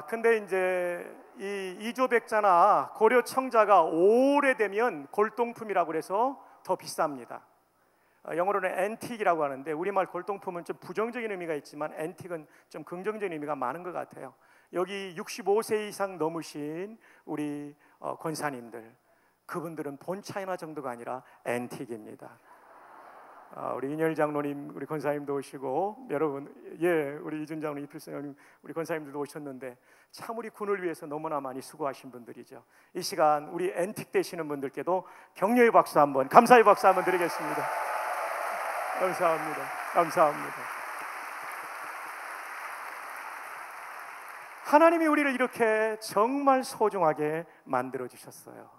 Speaker 1: 근데 이제 이 이조백자나 고려청자가 오래되면 골동품이라고 해서 더 비쌉니다. 영어로는 앤틱이라고 하는데 우리말 골동품은 좀 부정적인 의미가 있지만 앤틱은 좀 긍정적인 의미가 많은 것 같아요. 여기 65세 이상 넘으신 우리 권사님들, 그분들은 본 차이나 정도가 아니라 앤틱입니다. 우리 인열 장로님, 우리 권사님도 오시고 여러분, 우리 이준 장로님, 이필성님, 우리 권사님들도 오셨는데 참 우리 군을 위해서 너무나 많이 수고하신 분들이죠. 이 시간 우리 앤틱 되시는 분들께도 격려의 박수 한번, 감사의 박수 한번 드리겠습니다. 감사합니다. 감사합니다. 하나님이 우리를 이렇게 정말 소중하게 만들어 주셨어요.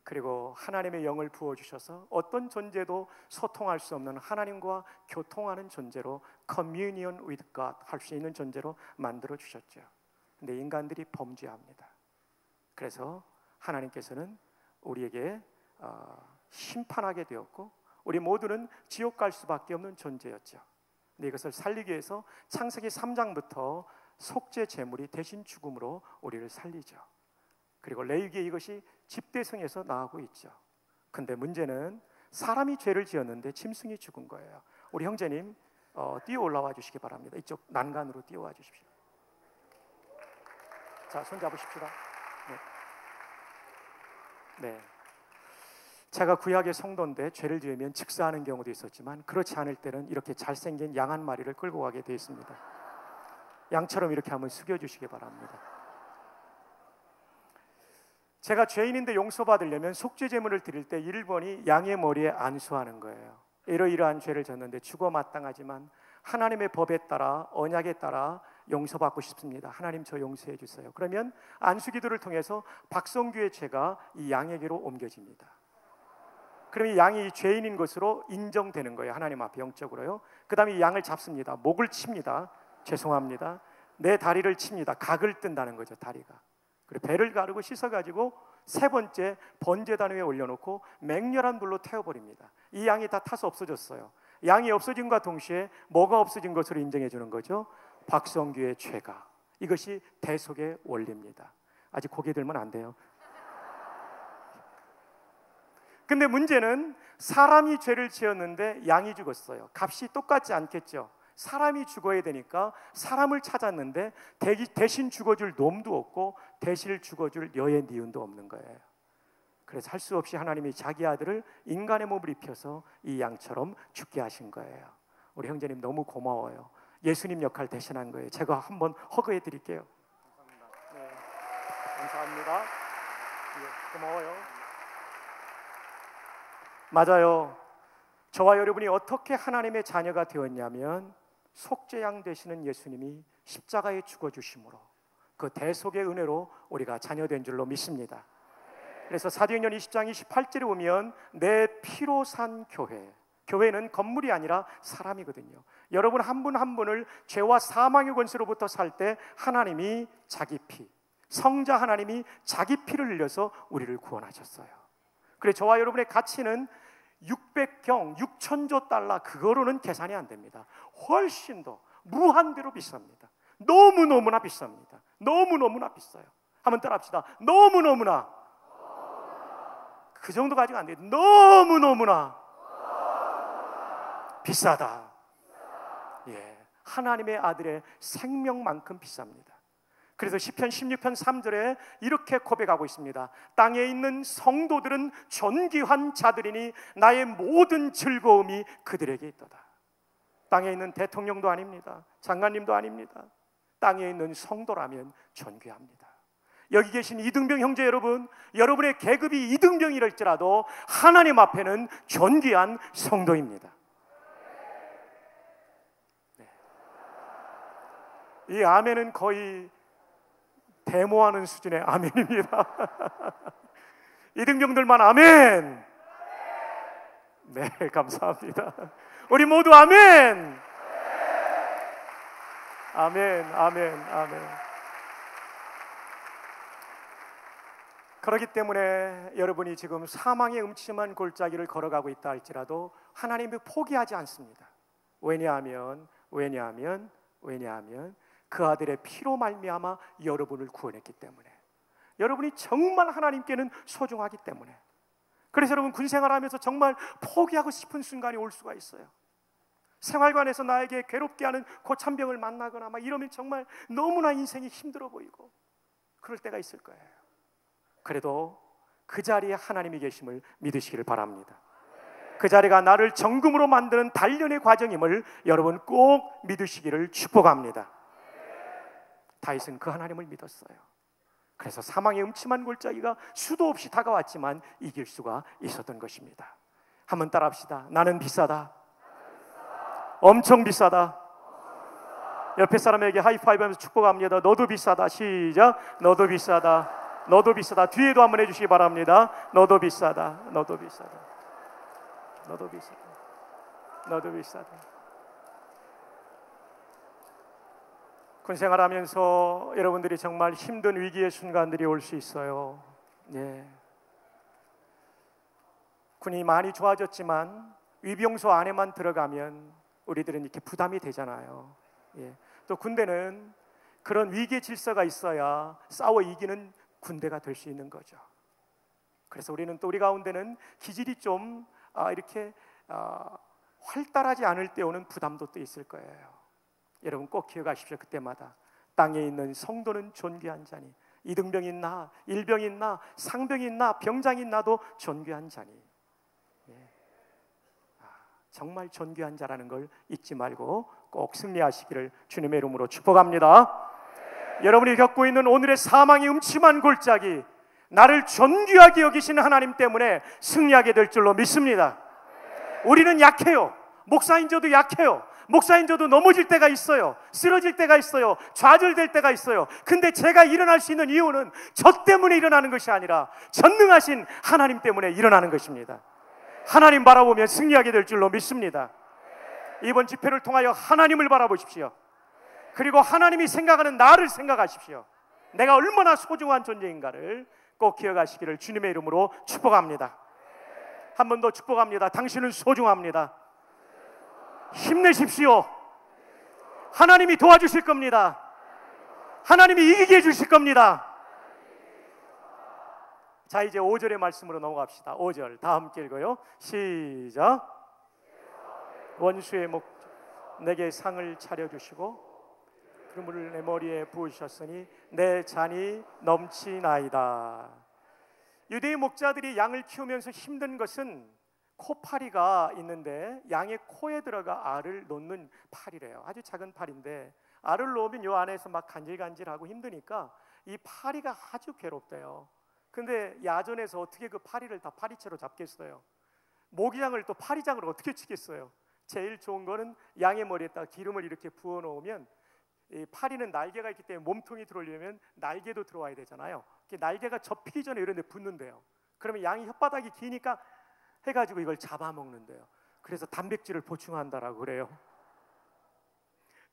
Speaker 1: 그리고 하나님의 영을 부어주셔서 어떤 존재도 소통할 수 없는 하나님과 교통하는 존재로 communion with God 할 수 있는 존재로 만들어 주셨죠. 근데 인간들이 범죄합니다. 그래서 하나님께서는 우리에게 심판하게 되었고 우리 모두는 지옥 갈 수밖에 없는 존재였죠. 근데 이것을 살리기 위해서 창세기 3장부터 속죄 제물이 대신 죽음으로 우리를 살리죠. 그리고 레위기에 이것이 집대성에서 나오고 있죠. 근데 문제는 사람이 죄를 지었는데 짐승이 죽은 거예요. 우리 형제님 뛰어 올라와 주시기 바랍니다. 이쪽 난간으로 뛰어와 주십시오. 자, 손 잡으십시다. 네. 제가 구약의 성도인데 죄를 지으면 즉사하는 경우도 있었지만 그렇지 않을 때는 이렇게 잘생긴 양 한 마리를 끌고 가게 되어 있습니다. 양처럼 이렇게 한번 숙여주시기 바랍니다. 제가 죄인인데 용서받으려면 속죄 제물을 드릴 때 1번이 양의 머리에 안수하는 거예요. 이러이러한 죄를 졌는데 죽어 마땅하지만 하나님의 법에 따라 언약에 따라 용서받고 싶습니다. 하나님 저 용서해 주세요. 그러면 안수기도를 통해서 박성규의 죄가 이 양에게로 옮겨집니다. 그러면 이 양이 죄인인 것으로 인정되는 거예요. 하나님 앞에 영적으로요. 그 다음에 이 양을 잡습니다. 목을 칩니다. 죄송합니다. 내 다리를 칩니다. 각을 뜬다는 거죠. 다리가. 그리고 배를 가르고 씻어가지고 세 번째 번제단 위에 올려놓고 맹렬한 불로 태워버립니다. 이 양이 다 타서 없어졌어요. 양이 없어진과 동시에 뭐가 없어진 것으로 인정해 주는 거죠? 박성규의 죄가. 이것이 대속의 원리입니다. 아직 고개 들면 안 돼요. 근데 문제는 사람이 죄를 지었는데 양이 죽었어요. 값이 똑같지 않겠죠. 사람이 죽어야 되니까 사람을 찾았는데 대신 죽어줄 놈도 없고 대신 죽어줄 여의 니은도 없는 거예요. 그래서 할 수 없이 하나님이 자기 아들을 인간의 몸을 입혀서 이 양처럼 죽게 하신 거예요. 우리 형제님 너무 고마워요. 예수님 역할 대신한 거예요. 제가 한번 허그해 드릴게요. 감사합니다. 네, 감사합니다. 예, 고마워요. 맞아요. 저와 여러분이 어떻게 하나님의 자녀가 되었냐면 속죄양 되시는 예수님이 십자가에 죽어주심으로 그 대속의 은혜로 우리가 자녀된 줄로 믿습니다. 그래서 사도행전 20장 28절에 보면 내 피로 산 교회, 교회는 건물이 아니라 사람이거든요. 여러분 한 분 한 분을 죄와 사망의 권세로부터 살 때 하나님이 자기 피, 성자 하나님이 자기 피를 흘려서 우리를 구원하셨어요. 그래서 저와 여러분의 가치는 600경, 6천조 달러, 그거로는 계산이 안 됩니다. 훨씬 더 무한대로 비쌉니다. 너무너무나 비쌉니다. 너무너무나 비싸요. 한번 따라합시다. 너무너무나. 그 정도 가지고 안 돼요. 너무너무나 비싸다. 예, 하나님의 아들의 생명만큼 비쌉니다. 그래서 시편 16편 3절에 이렇게 고백하고 있습니다. 땅에 있는 성도들은 존귀한 자들이니 나의 모든 즐거움이 그들에게 있도다. 땅에 있는 대통령도 아닙니다. 장관님도 아닙니다. 땅에 있는 성도라면 존귀합니다. 여기 계신 이등병 형제 여러분, 여러분의 계급이 이등병이랄지라도 하나님 앞에는 존귀한 성도입니다. 네. 이 아멘은 거의 데모하는 수준의 아멘입니다. 이등병들만 아멘. 네, 감사합니다. 우리 모두 아멘. 아멘, 아멘, 아멘. 그렇기 때문에 여러분이 지금 사망의 음침한 골짜기를 걸어가고 있다 할지라도 하나님이 포기하지 않습니다. 왜냐하면 그 아들의 피로 말미암아 여러분을 구원했기 때문에, 여러분이 정말 하나님께는 소중하기 때문에. 그래서 여러분 군생활하면서 정말 포기하고 싶은 순간이 올 수가 있어요. 생활관에서 나에게 괴롭게 하는 고참병을 만나거나 막 이러면 정말 너무나 인생이 힘들어 보이고 그럴 때가 있을 거예요. 그래도 그 자리에 하나님이 계심을 믿으시기를 바랍니다. 그 자리가 나를 정금으로 만드는 단련의 과정임을 여러분 꼭 믿으시기를 축복합니다. 다윗은 그 하나님을 믿었어요. 그래서 사망의 음침한 골짜기가 수도 없이 다가왔지만 이길 수가 있었던 것입니다. 한번 따라합시다. 나는 비싸다. 엄청 비싸다. 옆에 사람에게 하이파이브하면서 축복합니다. 너도 비싸다. 시작. 너도 비싸다. 너도 비싸다. 뒤에도 한번 해주시기 바랍니다. 너도 비싸다. 너도 비싸다. 너도 비싸다. 너도 비싸다. 군생활하면서 여러분들이 정말 힘든 위기의 순간들이 올 수 있어요. 예. 군이 많이 좋아졌지만 위병소 안에만 들어가면 우리들은 이렇게 부담이 되잖아요. 예. 또 군대는 그런 위기의 질서가 있어야 싸워 이기는 군대가 될 수 있는 거죠. 그래서 우리는 또 우리 가운데는 기질이 좀 이렇게 활달하지 않을 때 오는 부담도 또 있을 거예요. 여러분 꼭 기억하십시오. 그때마다 땅에 있는 성도는 존귀한 자니, 이등병인 나, 일병인 나, 상병인 나, 병장인 나도 존귀한 자니. 예. 정말 존귀한 자라는 걸 잊지 말고 꼭 승리하시기를 주님의 이름으로 축복합니다. 여러분이 겪고 있는 오늘의 사망의 음침한 골짜기, 나를 존귀하게 여기시는 하나님 때문에 승리하게 될 줄로 믿습니다. 우리는 약해요. 목사인 저도 약해요. 목사인 저도 넘어질 때가 있어요. 쓰러질 때가 있어요. 좌절될 때가 있어요. 근데 제가 일어날 수 있는 이유는 저 때문에 일어나는 것이 아니라 전능하신 하나님 때문에 일어나는 것입니다. 하나님 바라보면 승리하게 될 줄로 믿습니다. 이번 집회를 통하여 하나님을 바라보십시오. 그리고 하나님이 생각하는 나를 생각하십시오. 내가 얼마나 소중한 존재인가를 꼭 기억하시기를 주님의 이름으로 축복합니다. 한 번 더 축복합니다. 당신은 소중합니다. 힘내십시오. 하나님이 도와주실 겁니다. 하나님이 이기게 해주실 겁니다. 자, 이제 5절의 말씀으로 넘어갑시다. 5절 다 함께 읽어요. 시작. 원수의 목 내게 상을 차려주시고 그물을 내 머리에 부으셨으니 내 잔이 넘치나이다. 유대인 목자들이 양을 키우면서 힘든 것은 코파리가 있는데 양의 코에 들어가 알을 놓는 파리래요. 아주 작은 파리인데 알을 놓으면 요 안에서 막 간질간질하고 힘드니까 이 파리가 아주 괴롭대요. 근데 야전에서 어떻게 그 파리를 다 파리채로 잡겠어요? 모기장을 또 파리장을 어떻게 치겠어요? 제일 좋은 거는 양의 머리에다가 기름을 이렇게 부어 놓으면, 이 파리는 날개가 있기 때문에 몸통이 들어오려면 날개도 들어와야 되잖아요. 날개가 접히기 전에 이런 데 붙는데요. 그러면 양이 혓바닥이 기니까 해가지고 이걸 잡아먹는데요. 그래서 단백질을 보충한다라고 그래요.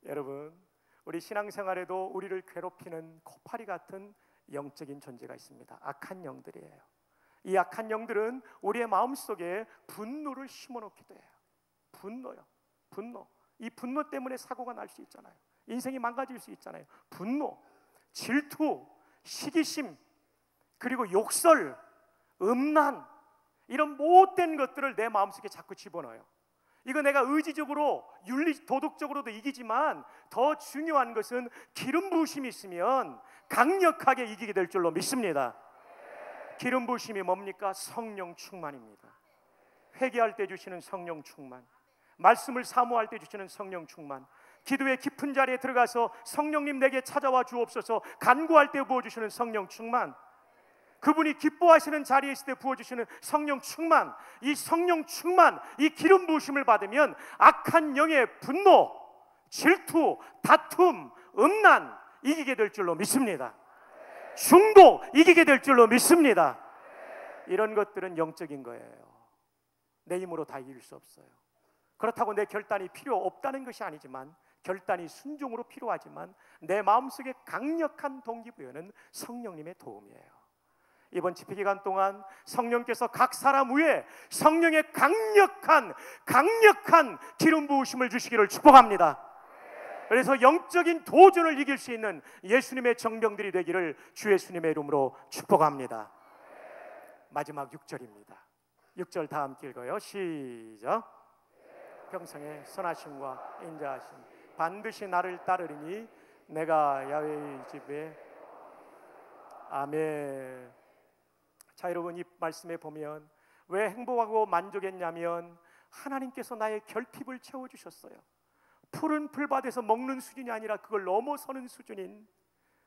Speaker 1: 여러분, 우리 신앙생활에도 우리를 괴롭히는 코파리 같은 영적인 존재가 있습니다. 악한 영들이에요. 이 악한 영들은 우리의 마음속에 분노를 심어놓기도 해요. 분노요. 분노. 이 분노 때문에 사고가 날 수 있잖아요. 인생이 망가질 수 있잖아요. 분노, 질투, 시기심, 그리고 욕설, 음란, 이런 못된 것들을 내 마음속에 자꾸 집어넣어요. 이거 내가 의지적으로, 윤리, 도덕적으로도 이기지만 더 중요한 것은 기름 부으심이 있으면 강력하게 이기게 될 줄로 믿습니다. 기름 부으심이 뭡니까? 성령 충만입니다. 회개할 때 주시는 성령 충만, 말씀을 사모할 때 주시는 성령 충만, 기도의 깊은 자리에 들어가서 성령님 내게 찾아와 주옵소서 간구할 때 부어주시는 성령 충만, 그분이 기뻐하시는 자리에 있을 때 부어주시는 성령 충만, 이 성령 충만, 이 기름 부으심을 받으면 악한 영의 분노, 질투, 다툼, 음란 이기게 될 줄로 믿습니다. 중독 이기게 될 줄로 믿습니다. 이런 것들은 영적인 거예요. 내 힘으로 다 이길 수 없어요. 그렇다고 내 결단이 필요 없다는 것이 아니지만, 결단이 순종으로 필요하지만 내 마음속에 강력한 동기부여는 성령님의 도움이에요. 이번 집회 기간 동안 성령께서 각 사람 위에 성령의 강력한 기름 부으심을 주시기를 축복합니다. 그래서 영적인 도전을 이길 수 있는 예수님의 정병들이 되기를 주 예수님의 이름으로 축복합니다. 마지막 6절입니다. 6절 다 함께 읽어요. 시작. 평생의 선하심과 인자하심 반드시 나를 따르리니 내가 야훼의 집에. 아멘. 자, 여러분, 이 말씀에 보면 왜 행복하고 만족했냐면 하나님께서 나의 결핍을 채워주셨어요. 푸른 풀밭에서 먹는 수준이 아니라 그걸 넘어서는 수준인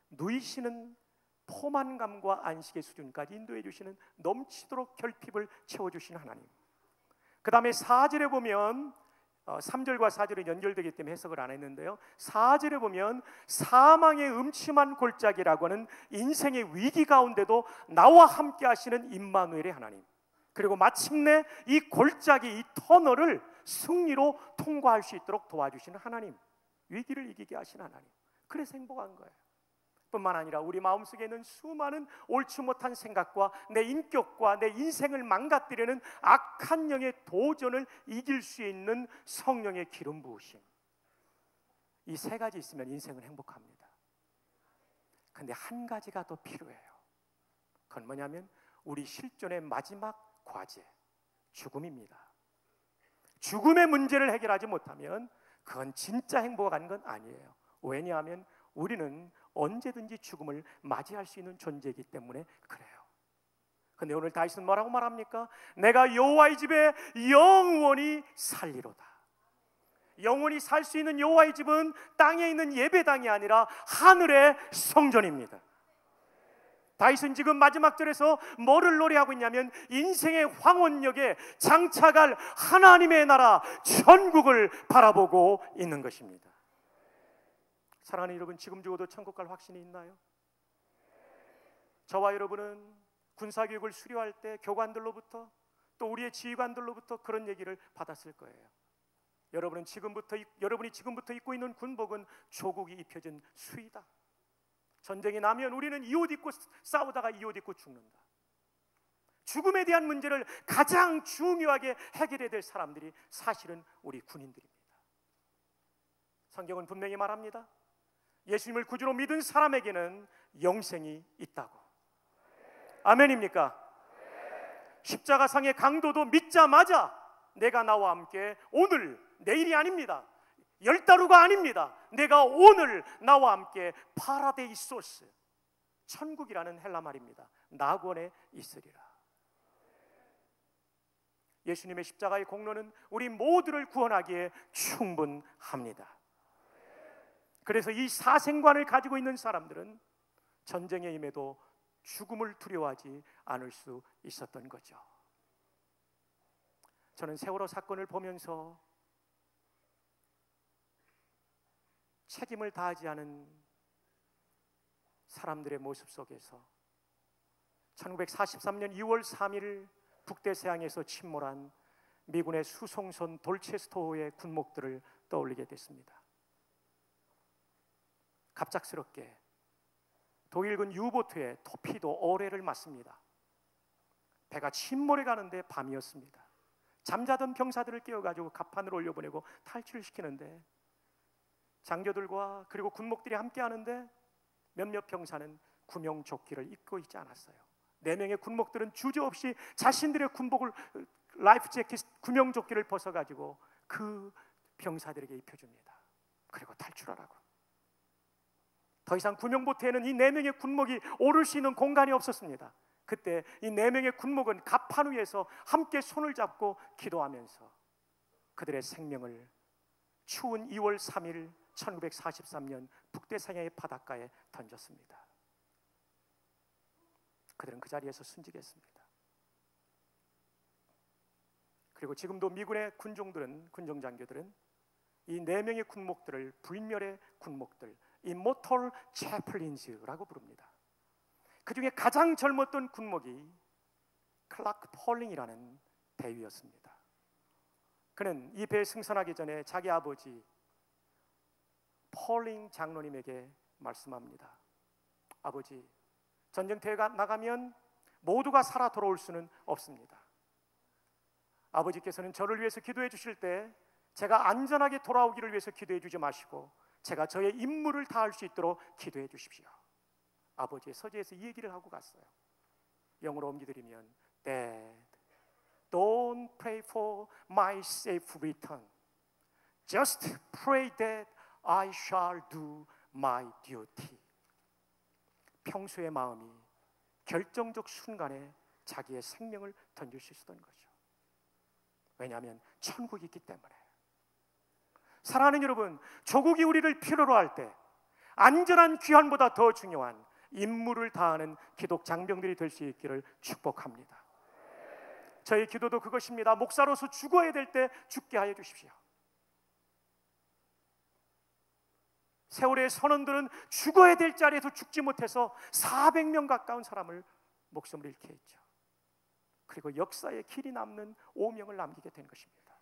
Speaker 1: 누이시는 포만감과 안식의 수준까지 인도해 주시는, 넘치도록 결핍을 채워주신 하나님. 그 다음에 4절에 보면 3절과 4절이 연결되기 때문에 해석을 안 했는데요, 4절에 보면 사망의 음침한 골짜기라고 하는 인생의 위기 가운데도 나와 함께 하시는 임마누엘의 하나님, 그리고 마침내 이 골짜기, 이 터널을 승리로 통과할 수 있도록 도와주시는 하나님, 위기를 이기게 하시는 하나님. 그래서 행복한 거예요. 뿐만 아니라 우리 마음속에 있는 수많은 옳지 못한 생각과 내 인격과 내 인생을 망가뜨리는 악한 영의 도전을 이길 수 있는 성령의 기름 부으심, 이 세 가지 있으면 인생은 행복합니다. 근데 한 가지가 더 필요해요. 그건 뭐냐면 우리 실존의 마지막 과제, 죽음입니다. 죽음의 문제를 해결하지 못하면 그건 진짜 행복한 건 아니에요. 왜냐하면 우리는 언제든지 죽음을 맞이할 수 있는 존재이기 때문에 그래요. 근데 오늘 다윗은 뭐라고 말합니까? 내가 여호와의 집에 영원히 살리로다. 영원히 살 수 있는 여호와의 집은 땅에 있는 예배당이 아니라 하늘의 성전입니다. 다윗은 지금 마지막 절에서 뭐를 노래하고 있냐면 인생의 황혼역에 장차갈 하나님의 나라 천국을 바라보고 있는 것입니다. 사랑하는 여러분, 지금 죽어도 천국 갈 확신이 있나요? 저와 여러분은 군사교육을 수료할 때 교관들로부터, 또 우리의 지휘관들로부터 그런 얘기를 받았을 거예요. 여러분이 지금부터 입고 있는 군복은 조국이 입혀진 수의다. 전쟁이 나면 우리는 이 옷 입고 싸우다가 이 옷 입고 죽는다. 죽음에 대한 문제를 가장 중요하게 해결해야 될 사람들이 사실은 우리 군인들입니다. 성경은 분명히 말합니다. 예수님을 구주로 믿은 사람에게는 영생이 있다고. 아멘입니까? 십자가상의 강도도 믿자마자 내가 나와 함께 오늘, 내일이 아닙니다. 10달후가 아닙니다. 내가 오늘 나와 함께 파라데이소스, 천국이라는 헬라 말입니다. 낙원에 있으리라. 예수님의 십자가의 공로는 우리 모두를 구원하기에 충분합니다. 그래서 이 사생관을 가지고 있는 사람들은 전쟁에 임해도 죽음을 두려워하지 않을 수 있었던 거죠. 저는 세월호 사건을 보면서 책임을 다하지 않은 사람들의 모습 속에서 1943년 2월 3일 북대서양에서 침몰한 미군의 수송선 돌체스토호의 군목들을 떠올리게 됐습니다. 갑작스럽게 독일군 유보트에 토피도 어뢰를 맞습니다. 배가 침몰해 가는데 밤이었습니다. 잠자던 병사들을 깨워가지고 갑판으로 올려보내고 탈출을 시키는데 장교들과 그리고 군목들이 함께 하는데 몇몇 병사는 구명조끼를 입고 있지 않았어요. 4명의 군목들은 주저없이 자신들의 군복을, 라이프 재킷, 구명조끼를 벗어가지고 그 병사들에게 입혀줍니다. 그리고 탈출하라고. 더 이상 구명보트에는 이 4명의 군목이 오를 수 있는 공간이 없었습니다. 그때 이 4명의 군목은 갑판 위에서 함께 손을 잡고 기도하면서 그들의 생명을 추운 2월 3일 1943년 북대서양의 바닷가에 던졌습니다. 그들은 그 자리에서 순직했습니다. 그리고 지금도 미군의 군종들은, 군정장교들은 이 4명의 군목들을 불멸의 군목들, Immortal Chaplains라고 부릅니다. 그 중에 가장 젊었던 군목이 클라크 폴링이라는 대위였습니다. 그는 이 배에 승선하기 전에 자기 아버지 폴링 장로님에게 말씀합니다. 아버지, 전쟁터에 나가면 모두가 살아 돌아올 수는 없습니다. 아버지께서는 저를 위해서 기도해 주실 때 제가 안전하게 돌아오기를 위해서 기도해 주지 마시고 제가 저의 임무를 다할 수 있도록 기도해 주십시오. 아버지의 서재에서 이 얘기를 하고 갔어요. 영어로 옮기드리면 Dad, don't pray for my safe return. Just pray that I shall do my duty. 평소의 마음이 결정적 순간에 자기의 생명을 던질 수 있었던 거죠. 왜냐하면 천국이 있기 때문에. 사랑하는 여러분, 조국이 우리를 필요로 할 때 안전한 귀환보다 더 중요한 임무를 다하는 기독 장병들이 될 수 있기를 축복합니다. 저의 기도도 그것입니다. 목사로서 죽어야 될 때 죽게 하여 주십시오. 세월의 선원들은 죽어야 될 자리에서 죽지 못해서 400명 가까운 사람을 목숨을 잃게 했죠. 그리고 역사에 길이 남는 오명을 남기게 된 것입니다.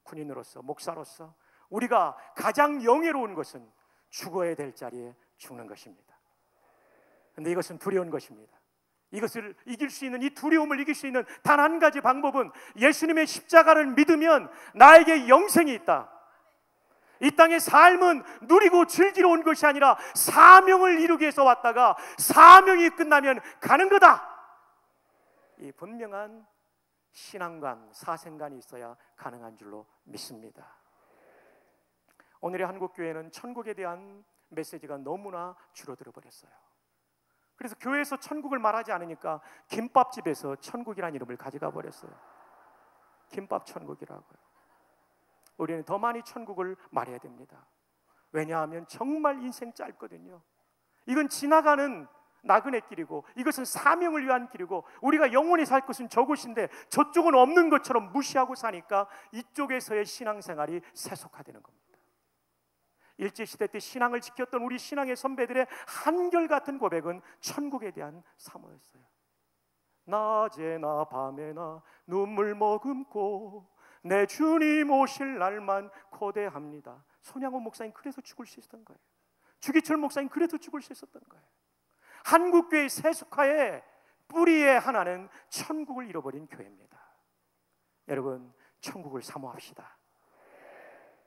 Speaker 1: 군인으로서, 목사로서 우리가 가장 영예로운 것은 죽어야 될 자리에 죽는 것입니다. 그런데 이것은 두려운 것입니다. 이것을 이길 수 있는, 이 두려움을 이길 수 있는 단 한 가지 방법은 예수님의 십자가를 믿으면 나에게 영생이 있다. 이 땅의 삶은 누리고 즐기러 온 것이 아니라 사명을 이루기 위해서 왔다가 사명이 끝나면 가는 거다. 이 분명한 신앙관, 사생관이 있어야 가능한 줄로 믿습니다. 오늘의 한국교회는 천국에 대한 메시지가 너무나 줄어들어 버렸어요. 그래서 교회에서 천국을 말하지 않으니까 김밥집에서 천국이라는 이름을 가져가 버렸어요. 김밥 천국이라고요. 우리는 더 많이 천국을 말해야 됩니다. 왜냐하면 정말 인생 짧거든요. 이건 지나가는 나그네 길이고 이것은 사명을 위한 길이고 우리가 영원히 살 것은 저곳인데 저쪽은 없는 것처럼 무시하고 사니까 이쪽에서의 신앙생활이 세속화되는 겁니다. 일제시대 때 신앙을 지켰던 우리 신앙의 선배들의 한결같은 고백은 천국에 대한 사모였어요. 낮에나 밤에나 눈물 머금고 내 주님 오실 날만 고대합니다. 손양호 목사님 그래서 죽을 수 있었던 거예요. 주기철 목사님 그래서 죽을 수 있었던 거예요. 한국교회의 세속화의 뿌리의 하나는 천국을 잃어버린 교회입니다. 여러분, 천국을 사모합시다.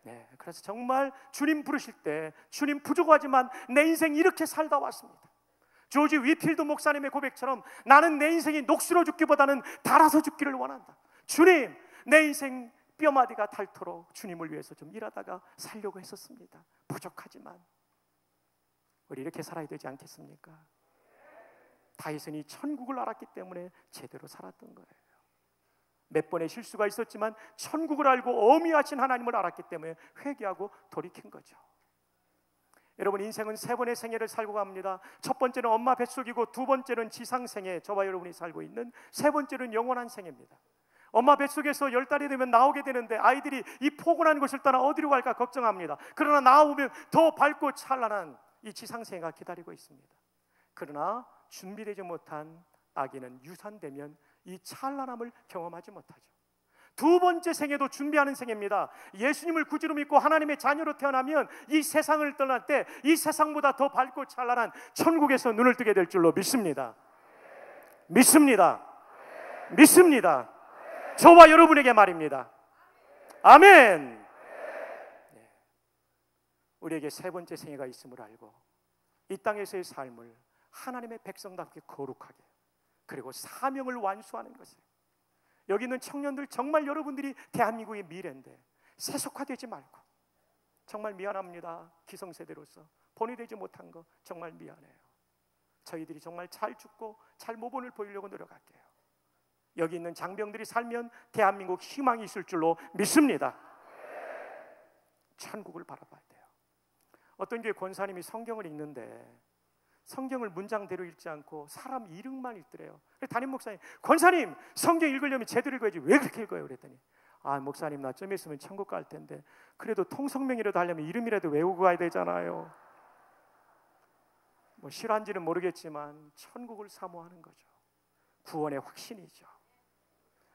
Speaker 1: 네, 그래서 정말 주님 부르실 때 주님 부족하지만 내 인생 이렇게 살다 왔습니다. 조지 위필드 목사님의 고백처럼 나는 내 인생이 녹슬어 죽기보다는 달아서 죽기를 원한다. 주님, 내 인생 뼈마디가 닳도록 주님을 위해서 좀 일하다가 살려고 했었습니다. 부족하지만 우리 이렇게 살아야 되지 않겠습니까? 다윗은 이 천국을 알았기 때문에 제대로 살았던 거예요. 몇 번의 실수가 있었지만 천국을 알고 어미하신 하나님을 알았기 때문에 회개하고 돌이킨 거죠. 여러분, 인생은 세 번의 생애를 살고 갑니다. 첫 번째는 엄마 뱃속이고, 두 번째는 지상생애, 저와 여러분이 살고 있는, 세 번째는 영원한 생애입니다. 엄마 뱃속에서 10달이 되면 나오게 되는데 아이들이 이 포근한 곳을 떠나 어디로 갈까 걱정합니다. 그러나 나오면 더 밝고 찬란한 이 지상생애가 기다리고 있습니다. 그러나 준비되지 못한 아기는 유산되면 이 찬란함을 경험하지 못하죠. 두 번째 생애도 준비하는 생애입니다. 예수님을 구주로 믿고 하나님의 자녀로 태어나면 이 세상을 떠날 때 이 세상보다 더 밝고 찬란한 천국에서 눈을 뜨게 될 줄로 믿습니다. 믿습니다. 믿습니다. 저와 여러분에게 말입니다. 아멘. 네. 우리에게 세 번째 생애가 있음을 알고 이 땅에서의 삶을 하나님의 백성답게 거룩하게, 그리고 사명을 완수하는 것이에요. 여기 있는 청년들, 정말 여러분들이 대한민국의 미래인데 세속화되지 말고, 정말 미안합니다. 기성세대로서 본이 되지 못한 거 정말 미안해요. 저희들이 정말 잘 죽고 잘 모범을 보이려고 노력할게요. 여기 있는 장병들이 살면 대한민국 희망이 있을 줄로 믿습니다. 천국을 바라봐야 돼요. 어떤 교회 권사님이 성경을 읽는데 성경을 문장대로 읽지 않고 사람 이름만 읽더래요. 담임 목사님, 권사님 성경 읽으려면 제대로 읽어야지 왜 그렇게 읽어요? 그랬더니, 아 목사님, 나 좀 있으면 천국 갈 텐데 그래도 통성명이라도 하려면 이름이라도 외우고 가야 되잖아요. 뭐 실한지는 모르겠지만 천국을 사모하는 거죠. 구원의 확신이죠.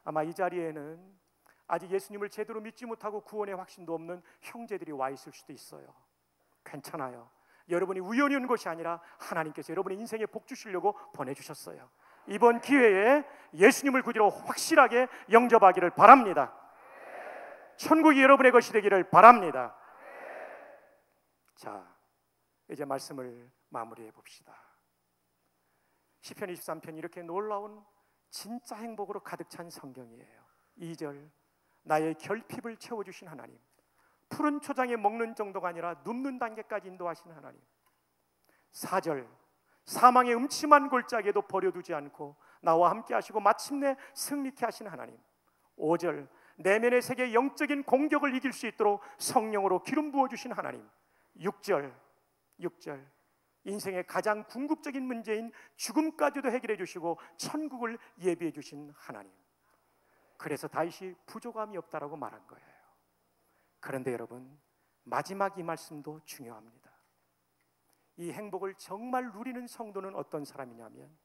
Speaker 1: 아마 이 자리에는 아직 예수님을 제대로 믿지 못하고 구원의 확신도 없는 형제들이 와 있을 수도 있어요. 괜찮아요. 여러분이 우연히 온 것이 아니라 하나님께서 여러분의 인생에 복 주시려고 보내주셨어요. 이번 기회에 예수님을 구주로 확실하게 영접하기를 바랍니다. 천국이 여러분의 것이 되기를 바랍니다. 자, 이제 말씀을 마무리해 봅시다. 시편 23편, 이렇게 놀라운 진짜 행복으로 가득 찬 성경이에요. 2절, 나의 결핍을 채워주신 하나님, 푸른 초장에 먹는 정도가 아니라 눕는 단계까지 인도하신 하나님. 4절, 사망의 음침한 골짜기에도 버려두지 않고 나와 함께 하시고 마침내 승리케 하신 하나님. 5절, 내면의 세계의 영적인 공격을 이길 수 있도록 성령으로 기름 부어주신 하나님. 6절, 인생의 가장 궁극적인 문제인 죽음까지도 해결해 주시고 천국을 예비해 주신 하나님. 그래서 다윗이 부족함이 없다라고 말한 거예요. 그런데 여러분, 마지막 이 말씀도 중요합니다. 이 행복을 정말 누리는 성도는 어떤 사람이냐면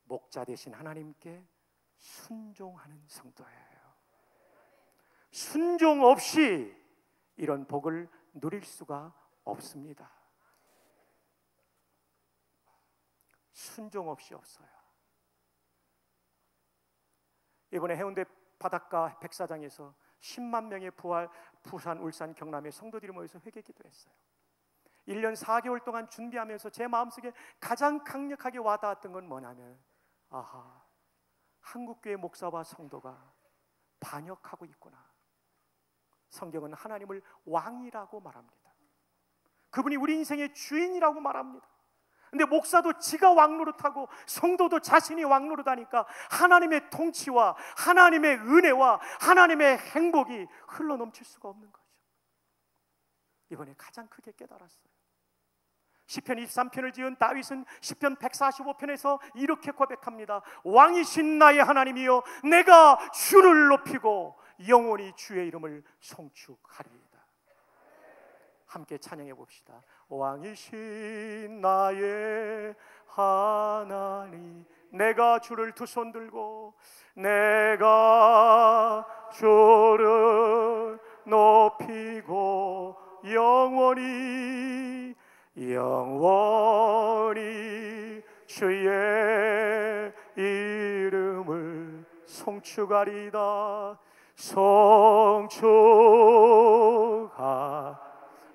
Speaker 1: 목자 되신 하나님께 순종하는 성도예요. 순종 없이 이런 복을 누릴 수가 없습니다. 순종 없이 없어요. 이번에 해운대 바닷가 백사장에서 10만 명의 부산, 울산, 경남의 성도들이 모여서 회개 기도했어요. 1년 4개월 동안 준비하면서 제 마음속에 가장 강력하게 와닿았던 건 뭐냐면, 아하, 한국교회 목사와 성도가 반역하고 있구나. 성경은 하나님을 왕이라고 말합니다. 그분이 우리 인생의 주인이라고 말합니다. 근데 목사도 지가 왕노릇하고 성도도 자신이 왕노릇하니까 하나님의 통치와 하나님의 은혜와 하나님의 행복이 흘러넘칠 수가 없는 거죠. 이번에 가장 크게 깨달았어요. 시편 23편을 지은 다윗은 시편 145편에서 이렇게 고백합니다. 왕이신 나의 하나님이여, 내가 주를 높이고 영원히 주의 이름을 송축하리이다. 함께 찬양해 봅시다. 왕이신 나의 하나님, 내가 주를 두 손 들고 내가 주를 높이고 영원히 주의 이름을 송축하리이다. 송축하.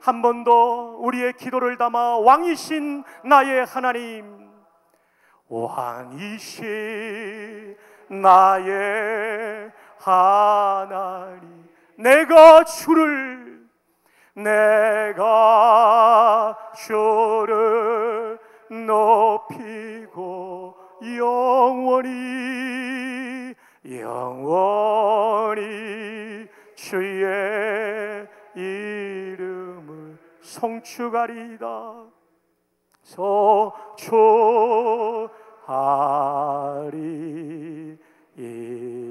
Speaker 1: 한 번 더 우리의 기도를 담아, 왕이신 나의 하나님, 왕이신 나의 하나님, 내가 주를 높이고 영원히 주의 이름을 송축하리이다.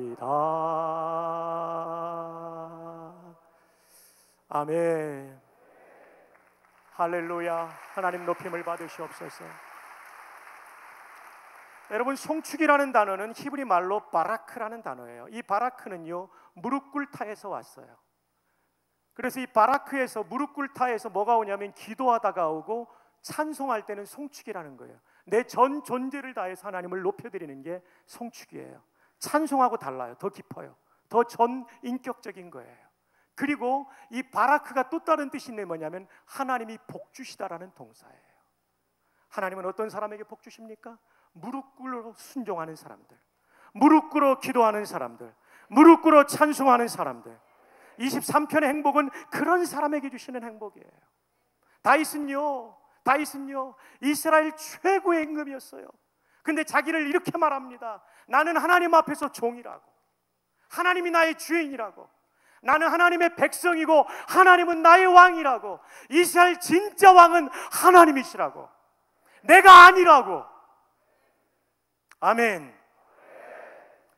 Speaker 1: 송축하리이다. 아멘. 할렐루야. 하나님 높임을 받으시옵소서. 여러분, 송축이라는 단어는 히브리 말로 바라크라는 단어예요. 이 바라크는요, 무릎 꿇다에서 왔어요. 그래서 이 바라크에서, 무릎 꿇다에서 뭐가 오냐면 기도하다가 오고, 찬송할 때는 송축이라는 거예요. 내 전 존재를 다해서 하나님을 높여드리는 게 송축이에요. 찬송하고 달라요. 더 깊어요. 더 전 인격적인 거예요. 그리고 이 바라크가 또 다른 뜻이 있는 뭐냐면 하나님이 복 주시다라는 동사예요. 하나님은 어떤 사람에게 복 주십니까? 무릎 꿇어 순종하는 사람들, 무릎 꿇어 기도하는 사람들, 무릎 꿇어 찬송하는 사람들. 23편의 행복은 그런 사람에게 주시는 행복이에요. 다윗은요 이스라엘 최고의 임금이었어요. 근데 자기를 이렇게 말합니다. 나는 하나님 앞에서 종이라고, 하나님이 나의 주인이라고, 나는 하나님의 백성이고 하나님은 나의 왕이라고, 이스라엘 진짜 왕은 하나님이시라고, 내가 아니라고. 아멘.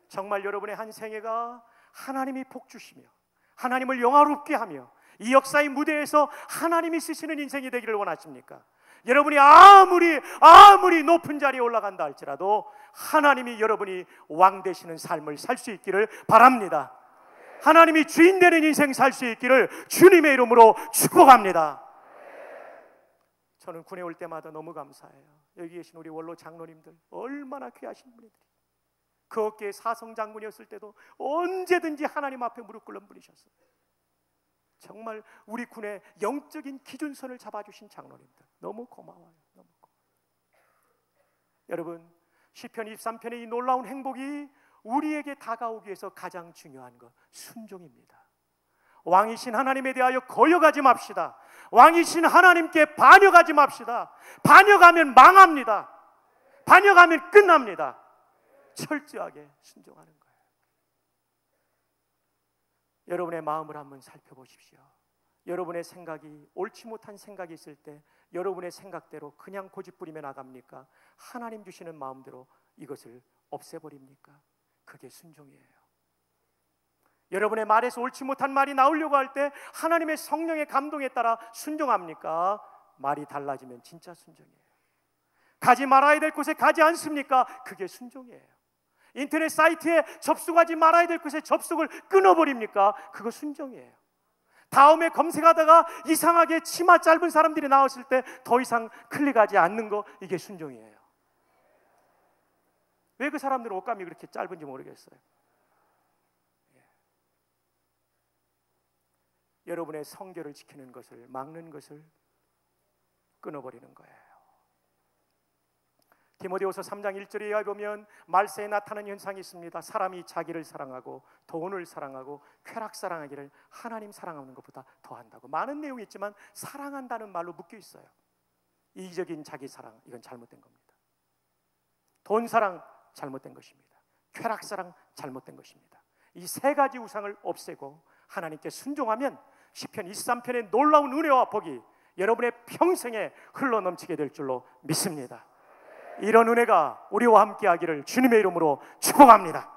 Speaker 1: 정말 여러분의 한 생애가 하나님이 복 주시며 하나님을 영화롭게 하며 이 역사의 무대에서 하나님이 쓰시는 인생이 되기를 원하십니까? 여러분이 아무리 높은 자리에 올라간다 할지라도 하나님이 여러분이 왕 되시는 삶을 살 수 있기를 바랍니다. 하나님이 주인 되는 인생 살 수 있기를 주님의 이름으로 축복합니다. 저는 군에 올 때마다 너무 감사해요. 여기 계신 우리 원로 장로님들 얼마나 귀하신 분들이, 그 어깨에 사성 장군이었을 때도 언제든지 하나님 앞에 무릎 꿇는 분이셨어요. 정말 우리 군의 영적인 기준선을 잡아주신 장로님들 너무 고마워요. 너무 고마워요. 여러분, 시편 23편의 이 놀라운 행복이 우리에게 다가오기 위해서 가장 중요한 것, 순종입니다. 왕이신 하나님에 대하여 거역하지 맙시다. 왕이신 하나님께 반역하지 맙시다. 반역하면 망합니다. 반역하면 끝납니다. 철저하게 순종하는 거예요. 여러분의 마음을 한번 살펴보십시오. 여러분의 생각이 옳지 못한 생각이 있을 때 여러분의 생각대로 그냥 고집부리며 나갑니까? 하나님 주시는 마음대로 이것을 없애버립니까? 그게 순종이에요. 여러분의 말에서 옳지 못한 말이 나오려고 할 때 하나님의 성령의 감동에 따라 순종합니까? 말이 달라지면 진짜 순종이에요. 가지 말아야 될 곳에 가지 않습니까? 그게 순종이에요. 인터넷 사이트에 접속하지 말아야 될 곳에 접속을 끊어버립니까? 그거 순종이에요. 다음에 검색하다가 이상하게 치마 짧은 사람들이 나왔을 때 더 이상 클릭하지 않는 거, 이게 순종이에요. 왜 그 사람들은 옷감이 그렇게 짧은지 모르겠어요. 여러분의 성결을 지키는 것을 막는 것을 끊어버리는 거예요. 디모데후서 3장 1절에 보면 말세에 나타나는 현상이 있습니다. 사람이 자기를 사랑하고 돈을 사랑하고 쾌락 사랑하기를 하나님 사랑하는 것보다 더한다고. 많은 내용이 있지만 사랑한다는 말로 묶여 있어요. 이기적인 자기 사랑, 이건 잘못된 겁니다. 돈 사랑 잘못된 것입니다. 쾌락 사랑 잘못된 것입니다. 이 세 가지 우상을 없애고 하나님께 순종하면 시편 23편의 놀라운 은혜와 복이 여러분의 평생에 흘러넘치게 될 줄로 믿습니다. 이런 은혜가 우리와 함께 하기를 주님의 이름으로 축복합니다.